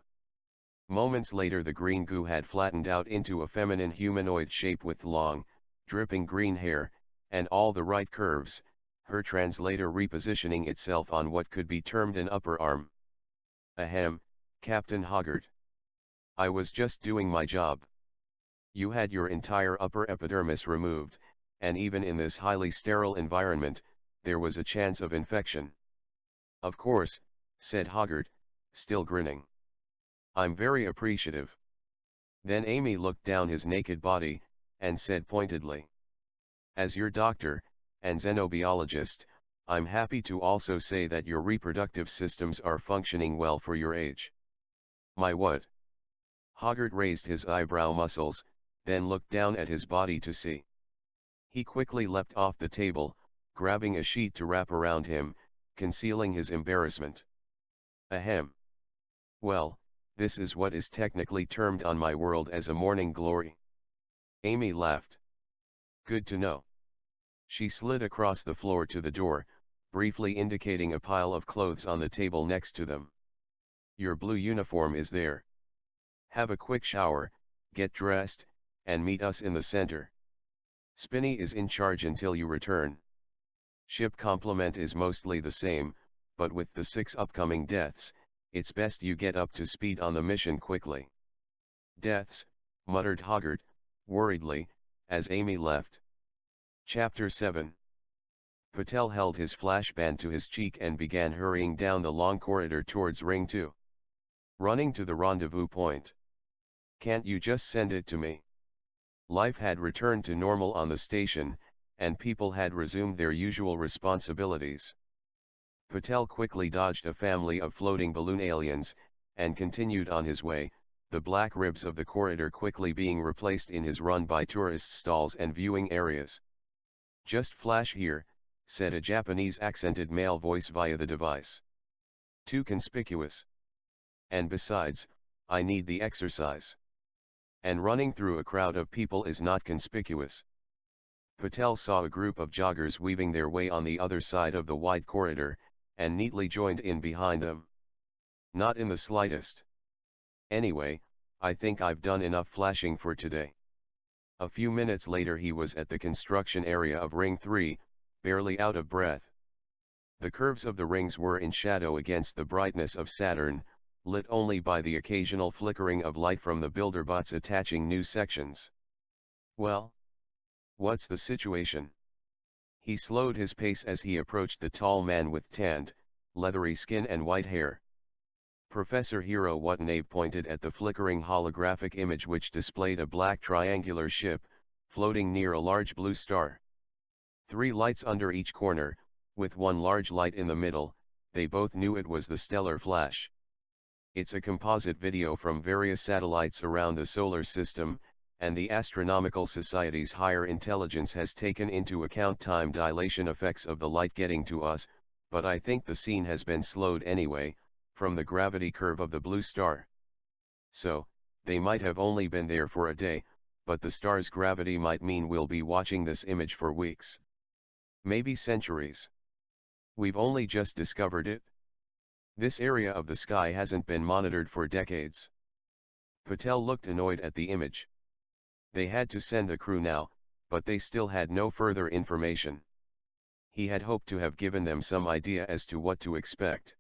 Moments later the green goo had flattened out into a feminine humanoid shape with long, dripping green hair, and all the right curves, her translator repositioning itself on what could be termed an upper arm. Ahem, Captain Hoggart. I was just doing my job. You had your entire upper epidermis removed, and even in this highly sterile environment, there was a chance of infection. Of course, said Hoggart, still grinning. I'm very appreciative. Then Amy looked down his naked body, and said pointedly. As your doctor, and xenobiologist, I'm happy to also say that your reproductive systems are functioning well for your age. My what? Hoggart raised his eyebrow muscles, then looked down at his body to see. He quickly leapt off the table, grabbing a sheet to wrap around him, concealing his embarrassment. Ahem. Well, this is what is technically termed on my world as a morning glory. Amy laughed. Good to know. She slid across the floor to the door, briefly indicating a pile of clothes on the table next to them. Your blue uniform is there. Have a quick shower, get dressed, and meet us in the center. Spinny is in charge until you return. Ship complement is mostly the same, but with the 6 upcoming deaths, it's best you get up to speed on the mission quickly. Deaths, muttered Hoggart, worriedly, as Amy left. Chapter 7. Patel held his flashband to his cheek and began hurrying down the long corridor towards Ring 2. Running to the rendezvous point. Can't you just send it to me? Life had returned to normal on the station, and people had resumed their usual responsibilities. Patel quickly dodged a family of floating balloon aliens, and continued on his way, the black ribs of the corridor quickly being replaced in his run by tourist stalls and viewing areas. Just flash here, said a Japanese accented male voice via the device. Too conspicuous. And besides, I need the exercise. And running through a crowd of people is not conspicuous. Patel saw a group of joggers weaving their way on the other side of the wide corridor, and neatly joined in behind them. Not in the slightest. Anyway, I think I've done enough flashing for today. A few minutes later he was at the construction area of Ring 3, barely out of breath. The curves of the rings were in shadow against the brightness of Saturn, lit only by the occasional flickering of light from the builder bots attaching new sections. Well? What's the situation? He slowed his pace as he approached the tall man with tanned, leathery skin and white hair. Professor Hiro Watanabe pointed at the flickering holographic image which displayed a black triangular ship, floating near a large blue star. 3 lights under each corner, with one large light in the middle, they both knew it was the stellar flash. It's a composite video from various satellites around the solar system, and the Astronomical Society's higher intelligence has taken into account time dilation effects of the light getting to us, but I think the scene has been slowed anyway, from the gravity curve of the blue star. So, they might have only been there for a day, but the star's gravity might mean we'll be watching this image for weeks. Maybe centuries. We've only just discovered it. This area of the sky hasn't been monitored for decades. Patel looked annoyed at the image. They had to send the crew now, but they still had no further information. He had hoped to have given them some idea as to what to expect.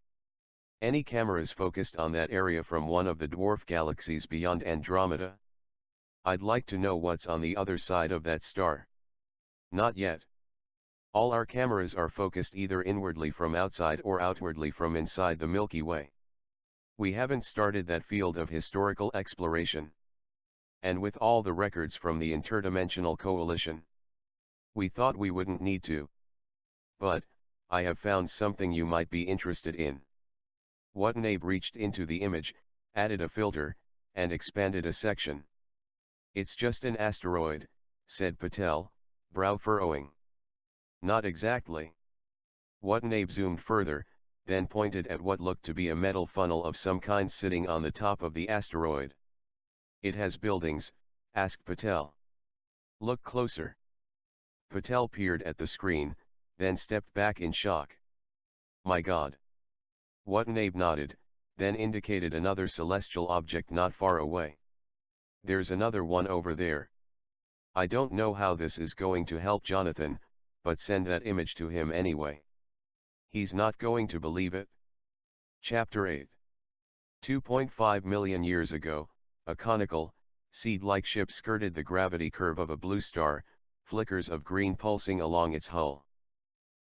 Any cameras focused on that area from one of the dwarf galaxies beyond Andromeda? I'd like to know what's on the other side of that star. Not yet. All our cameras are focused either inwardly from outside or outwardly from inside the Milky Way. We haven't started that field of historical exploration. And with all the records from the Interdimensional Coalition, we thought we wouldn't need to. But, I have found something you might be interested in. Watanabe reached into the image, added a filter, and expanded a section. It's just an asteroid, said Patel, brow furrowing. Not exactly. Watanabe zoomed further, then pointed at what looked to be a metal funnel of some kind sitting on the top of the asteroid. It has buildings, asked Patel. Look closer. Patel peered at the screen, then stepped back in shock. My God. Watanabe nodded, then indicated another celestial object not far away. There's another one over there. I don't know how this is going to help Jonathan, but send that image to him anyway. He's not going to believe it. Chapter 8. 2.5 million years ago, a conical, seed-like ship skirted the gravity curve of a blue star, flickers of green pulsing along its hull.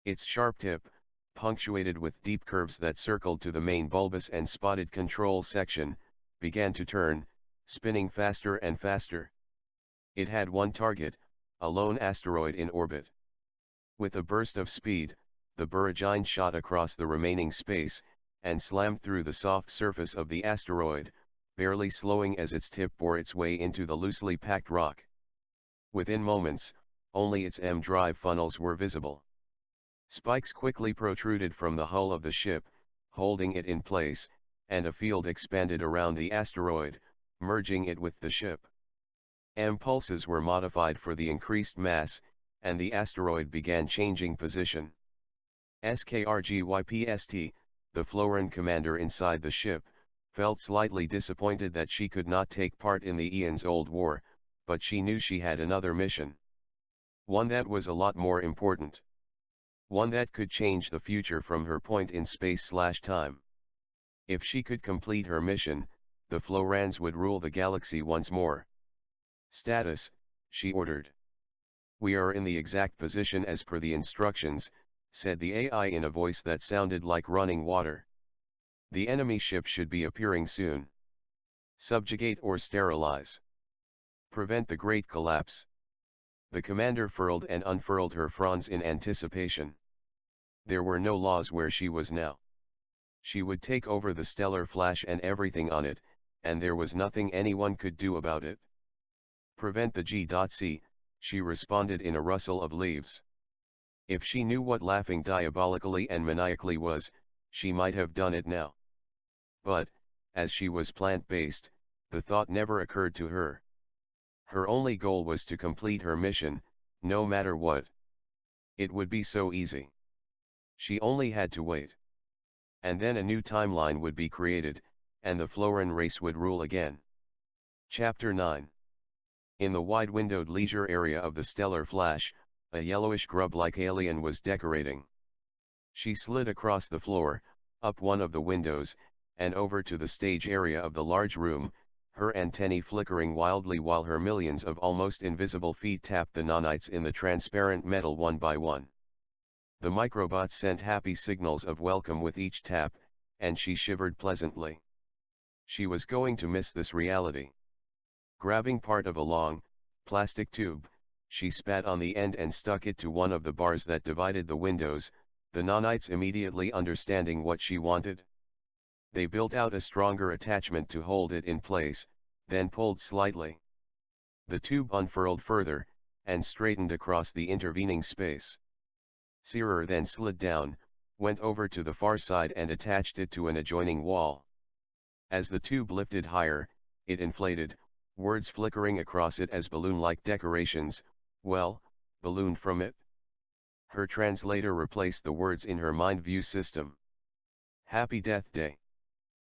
Its sharp tip, punctuated with deep curves that circled to the main bulbous and spotted control section, began to turn, spinning faster and faster. It had one target, a lone asteroid in orbit. With a burst of speed, the Burragine shot across the remaining space, and slammed through the soft surface of the asteroid, barely slowing as its tip bore its way into the loosely packed rock. Within moments, only its M-drive funnels were visible. Spikes quickly protruded from the hull of the ship, holding it in place, and a field expanded around the asteroid, merging it with the ship. M-pulses were modified for the increased mass, and the asteroid began changing position. SKRGYPST, the Floran commander inside the ship, felt slightly disappointed that she could not take part in the Eon's Old War, but she knew she had another mission. One that was a lot more important. One that could change the future from her point in space/time. If she could complete her mission, the Florans would rule the galaxy once more. Status, she ordered. We are in the exact position as per the instructions, said the AI in a voice that sounded like running water. The enemy ship should be appearing soon. Subjugate or sterilize. Prevent the great collapse. The commander furled and unfurled her fronds in anticipation. There were no laws where she was now. She would take over the stellar flash and everything on it, and there was nothing anyone could do about it. Prevent the G.C, she responded in a rustle of leaves. If she knew what laughing diabolically and maniacally was, she might have done it now. But, as she was plant-based, the thought never occurred to her. Her only goal was to complete her mission, no matter what. It would be so easy. She only had to wait. And then a new timeline would be created, and the Floran race would rule again. Chapter 9. In the wide-windowed leisure area of the stellar flash, a yellowish grub-like alien was decorating. She slid across the floor, up one of the windows, and over to the stage area of the large room, her antennae flickering wildly while her millions of almost invisible feet tapped the nanites in the transparent metal one by one. The microbots sent happy signals of welcome with each tap, and she shivered pleasantly. She was going to miss this reality. Grabbing part of a long, plastic tube, she spat on the end and stuck it to one of the bars that divided the windows, the nanites immediately understanding what she wanted. They built out a stronger attachment to hold it in place, then pulled slightly. The tube unfurled further, and straightened across the intervening space. Shearer then slid down, went over to the far side and attached it to an adjoining wall. As the tube lifted higher, it inflated, words flickering across it as balloon-like decorations, well, ballooned from it. Her translator replaced the words in her mind view system. Happy Death Day.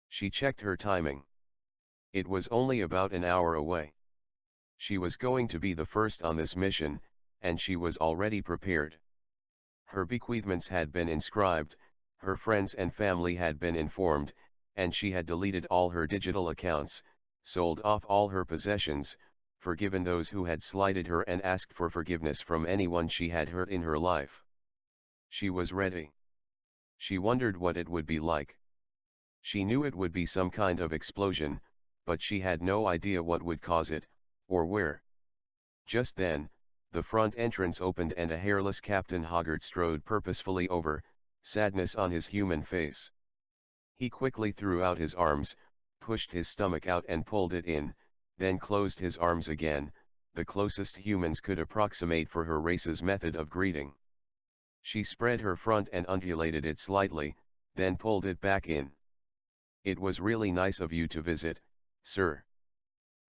She checked her timing. It was only about an hour away. She was going to be the first on this mission, and she was already prepared. Her bequeathments had been inscribed, her friends and family had been informed, and she had deleted all her digital accounts, sold off all her possessions, forgiven those who had slighted her and asked for forgiveness from anyone she had hurt in her life. She was ready. She wondered what it would be like. She knew it would be some kind of explosion, but she had no idea what would cause it, or where. Just then, the front entrance opened and a hairless Captain Hoggart strode purposefully over, sadness on his human face. He quickly threw out his arms, pushed his stomach out and pulled it in, then closed his arms again, the closest humans could approximate for her race's method of greeting. She spread her front and undulated it slightly, then pulled it back in. It was really nice of you to visit, sir.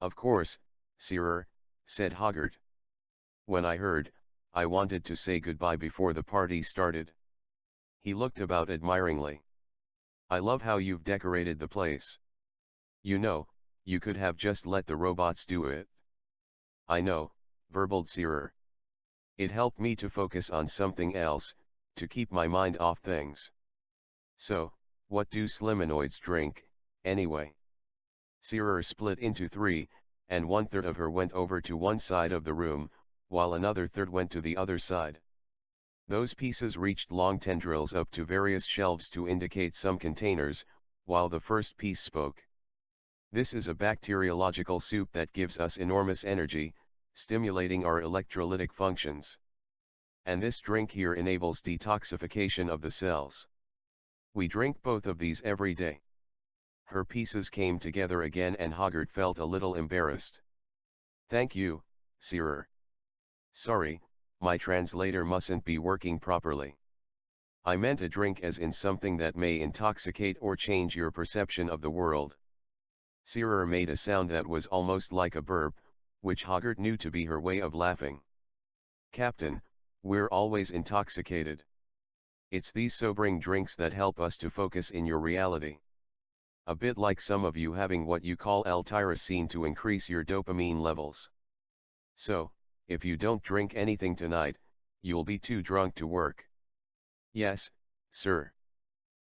Of course, Shearer, said Hoggart. When I heard, I wanted to say goodbye before the party started. He looked about admiringly. I love how you've decorated the place. You know, you could have just let the robots do it. I know, burbled Shearer. It helped me to focus on something else, to keep my mind off things. So, what do Slimanoids drink, anyway? Shearer split into three, and 1/3 of her went over to one side of the room, while another third went to the other side. Those pieces reached long tendrils up to various shelves to indicate some containers, while the first piece spoke. This is a bacteriological soup that gives us enormous energy, stimulating our electrolytic functions. And this drink here enables detoxification of the cells. We drink both of these every day. Her pieces came together again and Hoggart felt a little embarrassed. Thank you, Shearer. Sorry, my translator mustn't be working properly. I meant a drink as in something that may intoxicate or change your perception of the world. Shearer made a sound that was almost like a burp, which Hoggart knew to be her way of laughing. Captain, we're always intoxicated. It's these sobering drinks that help us to focus in your reality. A bit like some of you having what you call L-tyrosine to increase your dopamine levels. So, if you don't drink anything tonight, you'll be too drunk to work. Yes, sir.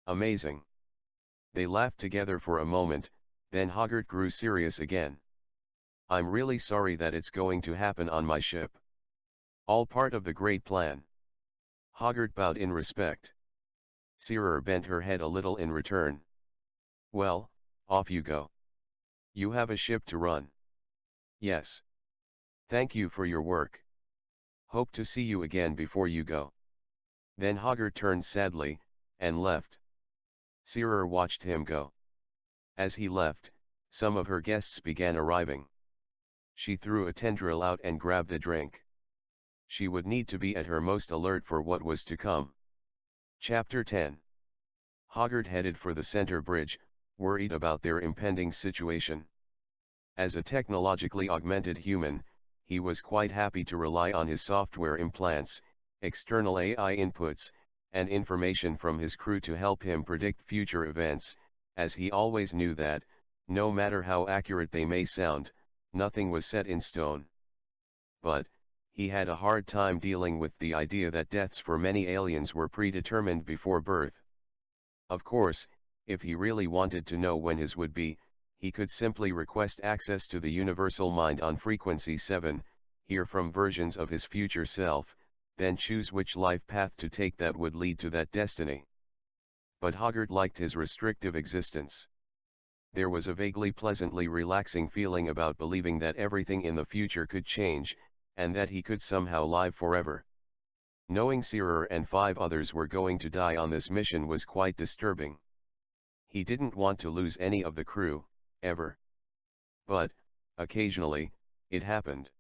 Amazing. They laughed together for a moment, then Hoggart grew serious again. I'm really sorry that it's going to happen on my ship. All part of the great plan. Hoggart bowed in respect. Shearer bent her head a little in return. Well, off you go. You have a ship to run. Yes. Thank you for your work. Hope to see you again before you go. Then Hoggart turned sadly, and left. Shearer watched him go. As he left, some of her guests began arriving. She threw a tendril out and grabbed a drink. She would need to be at her most alert for what was to come. Chapter 10. Hoggart headed for the center bridge, worried about their impending situation. As a technologically augmented human, he was quite happy to rely on his software implants, external AI inputs, and information from his crew to help him predict future events, as he always knew that, no matter how accurate they may sound, nothing was set in stone. But, he had a hard time dealing with the idea that deaths for many aliens were predetermined before birth. Of course, if he really wanted to know when his would be, he could simply request access to the universal mind on frequency 7, hear from versions of his future self, then choose which life path to take that would lead to that destiny. But Hoggart liked his restrictive existence. There was a vaguely pleasantly relaxing feeling about believing that everything in the future could change, and that he could somehow live forever. Knowing Shearer and 5 others were going to die on this mission was quite disturbing. He didn't want to lose any of the crew, ever. But, occasionally, it happened.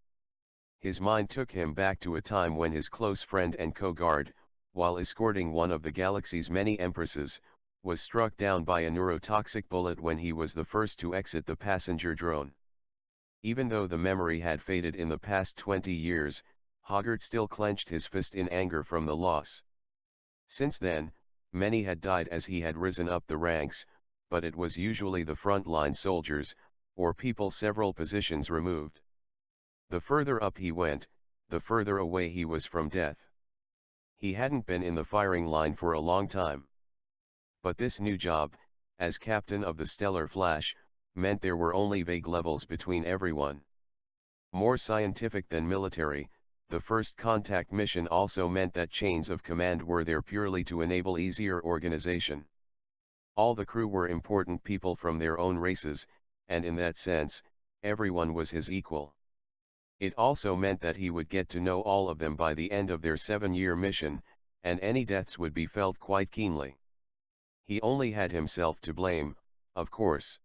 His mind took him back to a time when his close friend and co-guard, while escorting one of the galaxy's many empresses, was struck down by a neurotoxic bullet when he was the first to exit the passenger drone. Even though the memory had faded in the past 20 years, Hoggart still clenched his fist in anger from the loss. Since then, many had died as he had risen up the ranks, but it was usually the front-line soldiers, or people several positions removed. The further up he went, the further away he was from death. He hadn't been in the firing line for a long time. But this new job, as captain of the Stellar Flash, meant there were only vague levels between everyone. More scientific than military, the first contact mission also meant that chains of command were there purely to enable easier organization. All the crew were important people from their own races, and in that sense, everyone was his equal. It also meant that he would get to know all of them by the end of their 7-year mission, and any deaths would be felt quite keenly. He only had himself to blame, of course.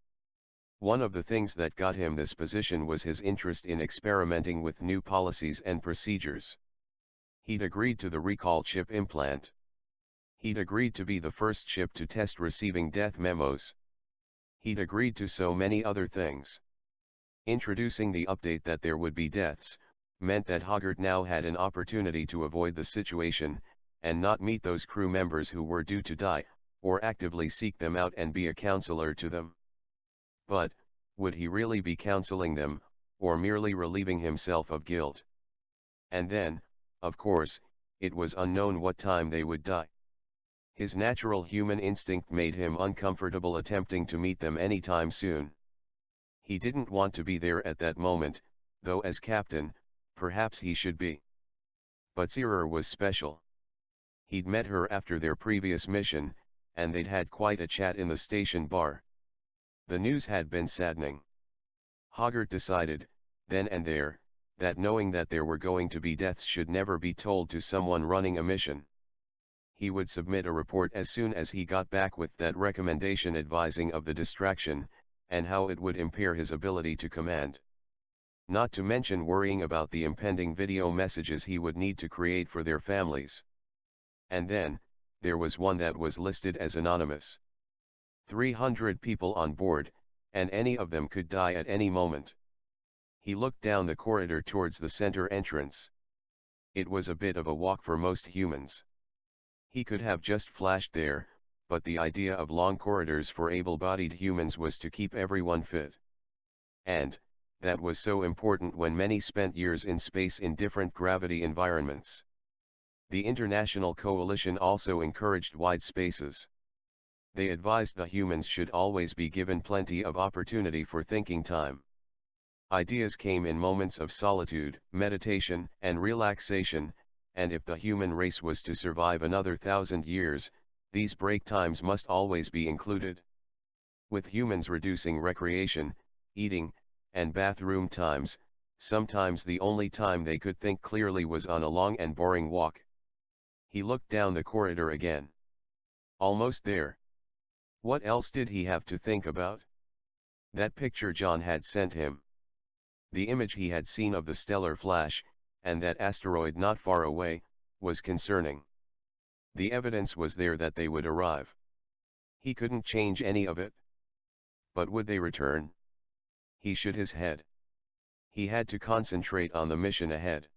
One of the things that got him this position was his interest in experimenting with new policies and procedures. He'd agreed to the recall chip implant. He'd agreed to be the first ship to test receiving death memos. He'd agreed to so many other things. Introducing the update that there would be deaths, meant that Hoggart now had an opportunity to avoid the situation, and not meet those crew members who were due to die, or actively seek them out and be a counselor to them. But, would he really be counseling them, or merely relieving himself of guilt? And then, of course, it was unknown what time they would die. His natural human instinct made him uncomfortable attempting to meet them anytime soon. He didn't want to be there at that moment, though as captain, perhaps he should be. But Seerer was special. He'd met her after their previous mission, and they'd had quite a chat in the station bar. The news had been saddening. Hoggart decided, then and there, that knowing that there were going to be deaths should never be told to someone running a mission. He would submit a report as soon as he got back with that recommendation advising of the distraction, and how it would impair his ability to command. Not to mention worrying about the impending video messages he would need to create for their families. And then, there was one that was listed as anonymous. 300 people on board, and any of them could die at any moment. He looked down the corridor towards the center entrance. It was a bit of a walk for most humans. He could have just flashed there, but the idea of long corridors for able-bodied humans was to keep everyone fit. And, that was so important when many spent years in space in different gravity environments. The International Coalition also encouraged wide spaces. They advised the humans should always be given plenty of opportunity for thinking time. Ideas came in moments of solitude, meditation, and relaxation, and if the human race was to survive another 1,000 years, these break times must always be included. With humans reducing recreation, eating, and bathroom times, sometimes the only time they could think clearly was on a long and boring walk. He looked down the corridor again. Almost there. What else did he have to think about? That picture John had sent him. The image he had seen of the stellar flash, and that asteroid not far away, was concerning. The evidence was there that they would arrive. He couldn't change any of it. But would they return? He shook his head. He had to concentrate on the mission ahead.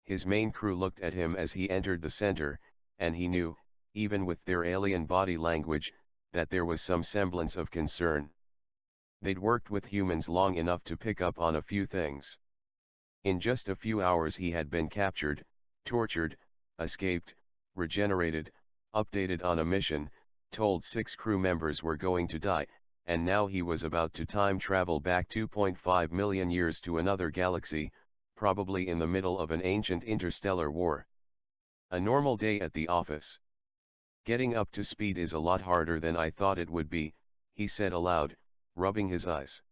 His main crew looked at him as he entered the center, and he knew, even with their alien body language, that there was some semblance of concern. They'd worked with humans long enough to pick up on a few things. In just a few hours he had been captured, tortured, escaped, regenerated, updated on a mission, told 6 crew members were going to die, and now he was about to time travel back 2.5 million years to another galaxy, probably in the middle of an ancient interstellar war. A normal day at the office. Getting up to speed is a lot harder than I thought it would be, he said aloud, rubbing his eyes.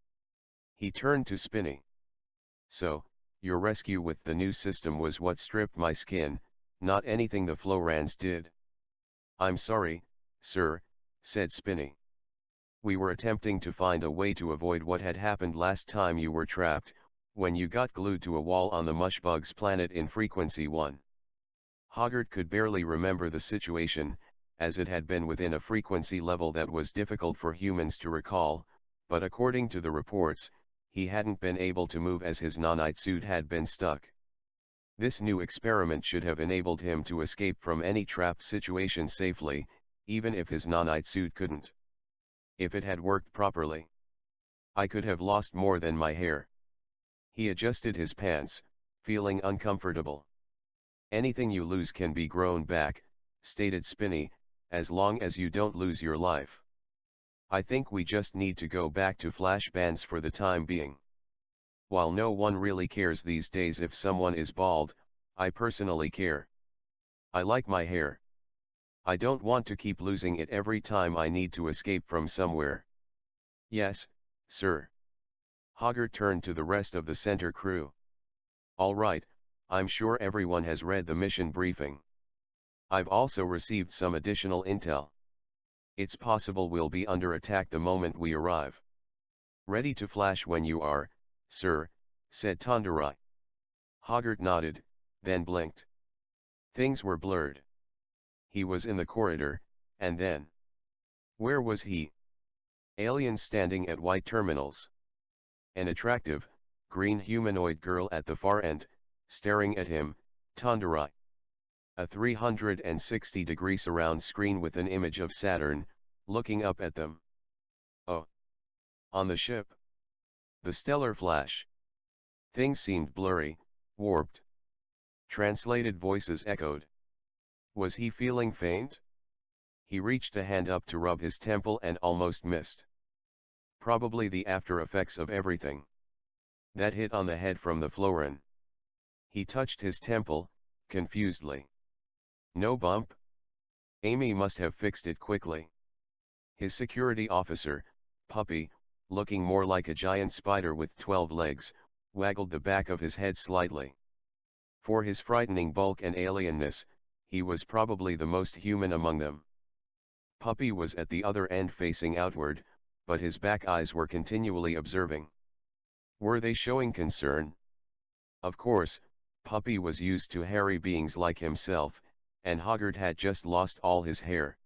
He turned to Spinny. So, your rescue with the new system was what stripped my skin, not anything the Florans did. I'm sorry, sir, said Spinny. We were attempting to find a way to avoid what had happened last time you were trapped, when you got glued to a wall on the Mushbugs planet in Frequency 1. Hoggart could barely remember the situation, as it had been within a frequency level that was difficult for humans to recall, but according to the reports, he hadn't been able to move as his nanite suit had been stuck. This new experiment should have enabled him to escape from any trapped situation safely, even if his nanite suit couldn't. If it had worked properly, I could have lost more than my hair. He adjusted his pants, feeling uncomfortable. Anything you lose can be grown back, stated Spinny, as long as you don't lose your life. I think we just need to go back to flash bands for the time being. While no one really cares these days if someone is bald, I personally care. I like my hair. I don't want to keep losing it every time I need to escape from somewhere. Yes, sir. Hoggart turned to the rest of the center crew. All right, I'm sure everyone has read the mission briefing. I've also received some additional intel. It's possible we'll be under attack the moment we arrive. Ready to flash when you are, sir, said Tandurai. Hoggart nodded, then blinked. Things were blurred. He was in the corridor, and then... where was he? Aliens standing at white terminals. An attractive, green humanoid girl at the far end, staring at him, Tandurai. A 360-degree surround screen with an image of Saturn, looking up at them. Oh. On the ship. The stellar flash. Things seemed blurry, warped. Translated voices echoed. Was he feeling faint? He reached a hand up to rub his temple and almost missed. Probably the after effects of everything. That hit on the head from the Florin. He touched his temple, confusedly. No bump? Amy must have fixed it quickly. His security officer, Puppy, looking more like a giant spider with 12 legs, waggled the back of his head slightly. For his frightening bulk and alienness, he was probably the most human among them. Puppy was at the other end facing outward, but his back eyes were continually observing. Were they showing concern? Of course, Puppy was used to hairy beings like himself, and Hoggart had just lost all his hair.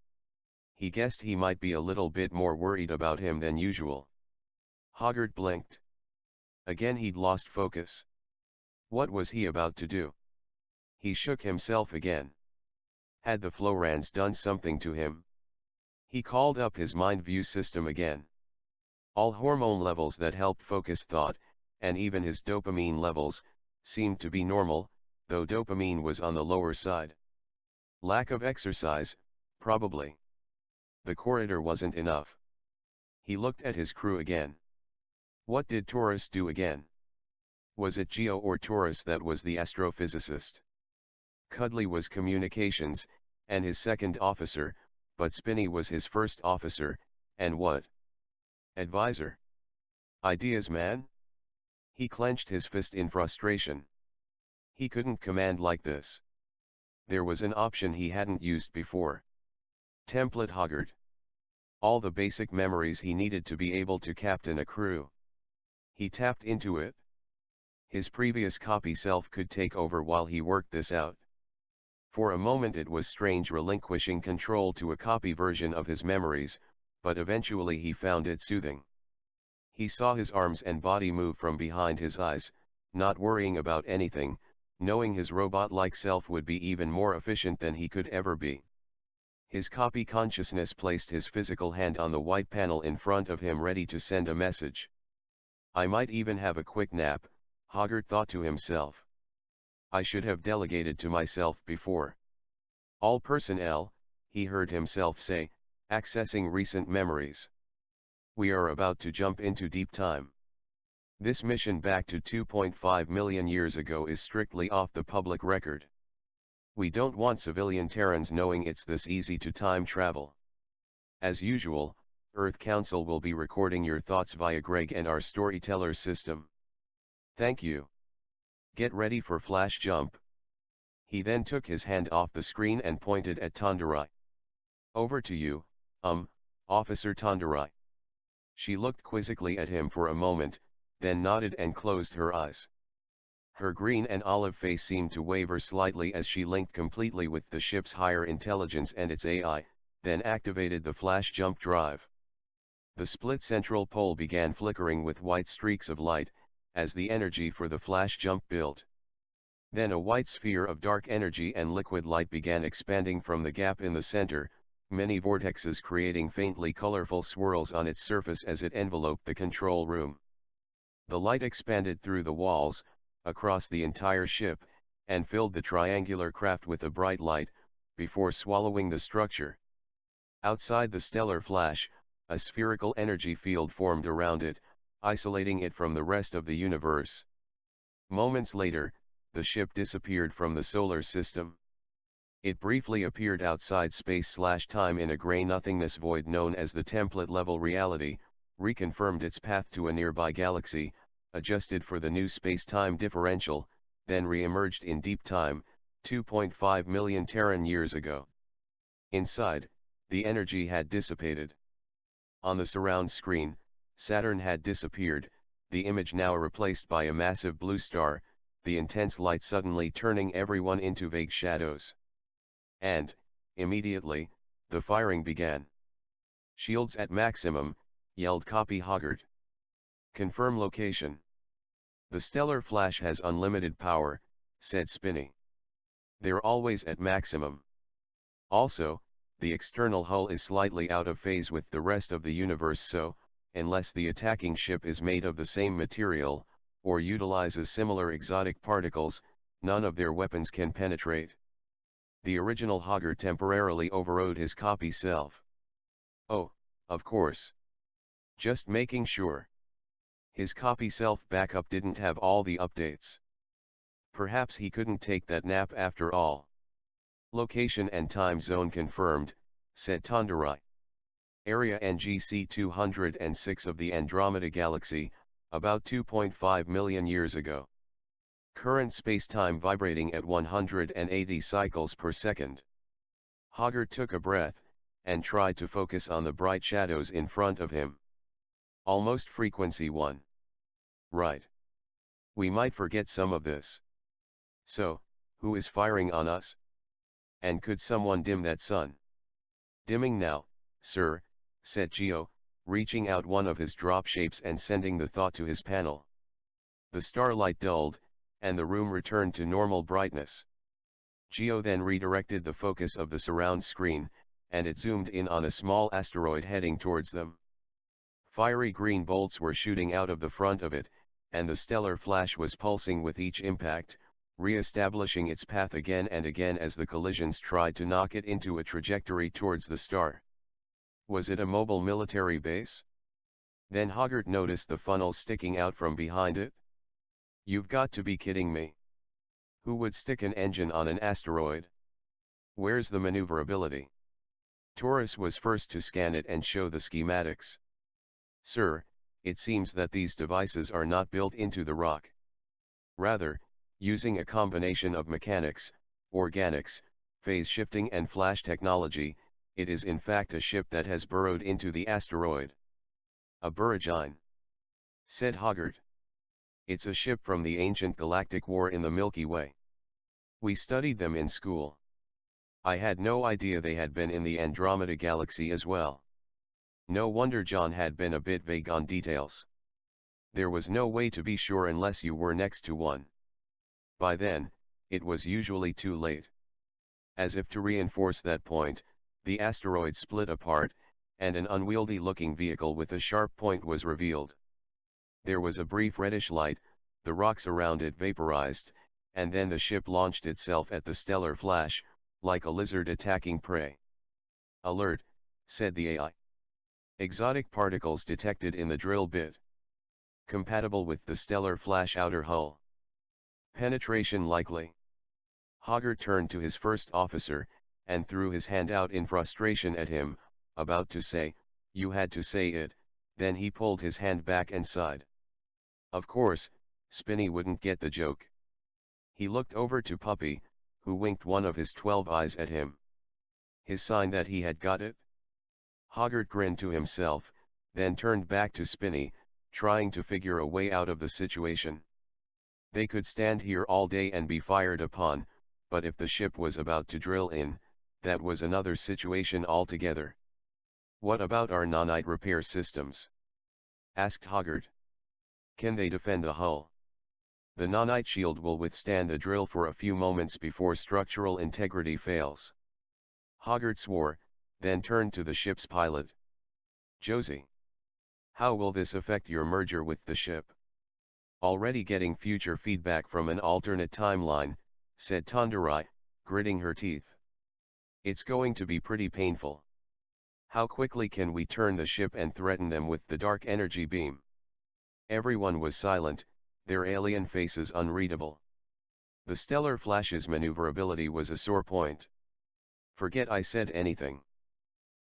He guessed he might be a little bit more worried about him than usual. Hoggart blinked. Again he'd lost focus. What was he about to do? He shook himself again. Had the Florans done something to him? He called up his mind view system again. All hormone levels that helped focus thought, and even his dopamine levels, seemed to be normal, though dopamine was on the lower side. Lack of exercise, probably. The corridor wasn't enough. He looked at his crew again. What did Taurus do again? Was it Geo or Taurus that was the astrophysicist? Cudley was communications, and his second officer, but Spinny was his first officer, and what? Advisor. Ideas man? He clenched his fist in frustration. He couldn't command like this. There was an option he hadn't used before. Template Hoggart. All the basic memories he needed to be able to captain a crew. He tapped into it. His previous copy self could take over while he worked this out. For a moment it was strange relinquishing control to a copy version of his memories, but eventually he found it soothing. He saw his arms and body move from behind his eyes, not worrying about anything, knowing his robot-like self would be even more efficient than he could ever be. His copy consciousness placed his physical hand on the white panel in front of him ready to send a message. I might even have a quick nap, Hoggart thought to himself. I should have delegated to myself before. All personnel, he heard himself say, accessing recent memories. We are about to jump into deep time. This mission back to 2.5 million years ago is strictly off the public record. We don't want civilian Terrans knowing it's this easy to time travel. As usual, Earth Council will be recording your thoughts via Greg and our storyteller system. Thank you. Get ready for flash jump. He then took his hand off the screen and pointed at Tandurai. Over to you, Officer Tandurai. She looked quizzically at him for a moment, then nodded and closed her eyes. Her green and olive face seemed to waver slightly as she linked completely with the ship's higher intelligence and its AI, then activated the flash jump drive. The split central pole began flickering with white streaks of light, as the energy for the flash jump built. Then a white sphere of dark energy and liquid light began expanding from the gap in the center, many vortexes creating faintly colorful swirls on its surface as it enveloped the control room. The light expanded through the walls, across the entire ship, and filled the triangular craft with a bright light, before swallowing the structure. Outside the stellar flash, a spherical energy field formed around it, isolating it from the rest of the universe. Moments later, the ship disappeared from the solar system. It briefly appeared outside space/time in a gray nothingness void known as the template-level reality, reconfirmed its path to a nearby galaxy, adjusted for the new space-time differential, then re-emerged in deep time, 2.5 million Terran years ago. Inside, the energy had dissipated. On the surround screen, Saturn had disappeared, the image now replaced by a massive blue star, the intense light suddenly turning everyone into vague shadows. And, immediately, the firing began. "Shields at maximum," yelled Copy Hoggart. "Confirm location." "The stellar flash has unlimited power," said Spinney. "They're always at maximum. Also, the external hull is slightly out of phase with the rest of the universe, so, unless the attacking ship is made of the same material, or utilizes similar exotic particles, none of their weapons can penetrate." The original Hoggart temporarily overrode his copy self. "Oh, of course. Just making sure." His copy self backup didn't have all the updates. Perhaps he couldn't take that nap after all. "Location and time zone confirmed," said Tonderai. "Area NGC 206 of the Andromeda Galaxy, about 2.5 million years ago. Current space-time vibrating at 180 cycles per second." Hoggart took a breath, and tried to focus on the bright shadows in front of him. "Almost frequency 1. Right. We might forget some of this. So, who is firing on us? And could someone dim that sun?" "Dimming now, sir," said Geo, reaching out one of his drop shapes and sending the thought to his panel. The starlight dulled, and the room returned to normal brightness. Geo then redirected the focus of the surround screen, and it zoomed in on a small asteroid heading towards them. Fiery green bolts were shooting out of the front of it, and the stellar flash was pulsing with each impact, re-establishing its path again and again as the collisions tried to knock it into a trajectory towards the star. Was it a mobile military base? Then Hoggart noticed the funnels sticking out from behind it. "You've got to be kidding me. Who would stick an engine on an asteroid? Where's the maneuverability?" Taurus was first to scan it and show the schematics. "Sir, it seems that these devices are not built into the rock. Rather, using a combination of mechanics, organics, phase shifting and flash technology, it is in fact a ship that has burrowed into the asteroid." "A Burragine," said Hoggart. "It's a ship from the ancient galactic war in the Milky Way. We studied them in school. I had no idea they had been in the Andromeda Galaxy as well." No wonder John had been a bit vague on details. There was no way to be sure unless you were next to one. By then, it was usually too late. As if to reinforce that point, the asteroid split apart, and an unwieldy-looking vehicle with a sharp point was revealed. There was a brief reddish light, the rocks around it vaporized, and then the ship launched itself at the stellar flash, like a lizard attacking prey. "Alert," said the AI. "Exotic particles detected in the drill bit. Compatible with the stellar flash outer hull. Penetration likely." Hoggart turned to his first officer, and threw his hand out in frustration at him, about to say, "You had to say it," then he pulled his hand back and sighed. Of course, Spinney wouldn't get the joke. He looked over to Puppy, who winked one of his 12 eyes at him. His sign that he had got it? Hoggart grinned to himself, then turned back to Spinney, trying to figure a way out of the situation. They could stand here all day and be fired upon, but if the ship was about to drill in, that was another situation altogether. "What about our nanite repair systems?" asked Hoggart. "Can they defend the hull? The nanite shield will withstand the drill for a few moments before structural integrity fails." Hoggart swore, then turned to the ship's pilot. "Josie, how will this affect your merger with the ship?" "Already getting future feedback from an alternate timeline," said Tandurai, gritting her teeth. "It's going to be pretty painful. How quickly can we turn the ship and threaten them with the dark energy beam?" Everyone was silent, their alien faces unreadable. The Stellar Flash's maneuverability was a sore point. "Forget I said anything.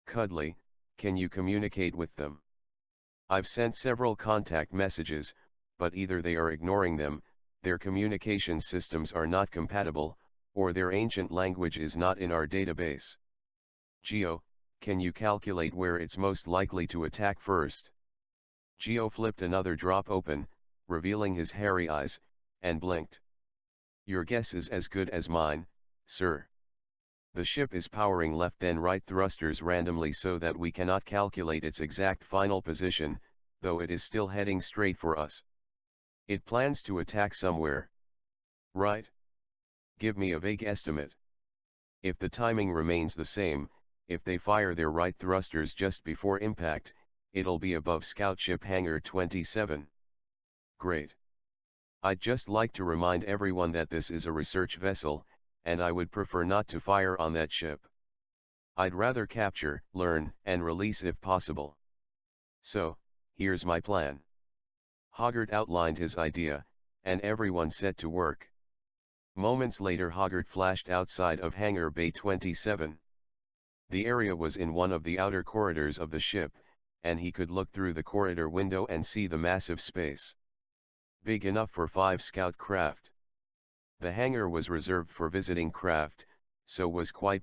Cuddly, can you communicate with them?" "I've sent several contact messages, but either they are ignoring them, their communication systems are not compatible, or their ancient language is not in our database. Geo, can you calculate where it's most likely to attack first?" Geo flipped another drop open, revealing his hairy eyes, and blinked. "Your guess is as good as mine, sir. The ship is powering left and right thrusters randomly so that we cannot calculate its exact final position, though it is still heading straight for us. It plans to attack somewhere. Right? Give me a vague estimate. If the timing remains the same, if they fire their right thrusters just before impact, it'll be above Scout Ship Hangar 27. Great. I'd just like to remind everyone that this is a research vessel, and I would prefer not to fire on that ship. I'd rather capture, learn, and release if possible. So, here's my plan." Hoggart outlined his idea, and everyone set to work. Moments later Hoggart flashed outside of Hangar Bay 27. The area was in one of the outer corridors of the ship, and he could look through the corridor window and see the massive space. Big enough for 5 scout craft. The hangar was reserved for visiting craft, so was quite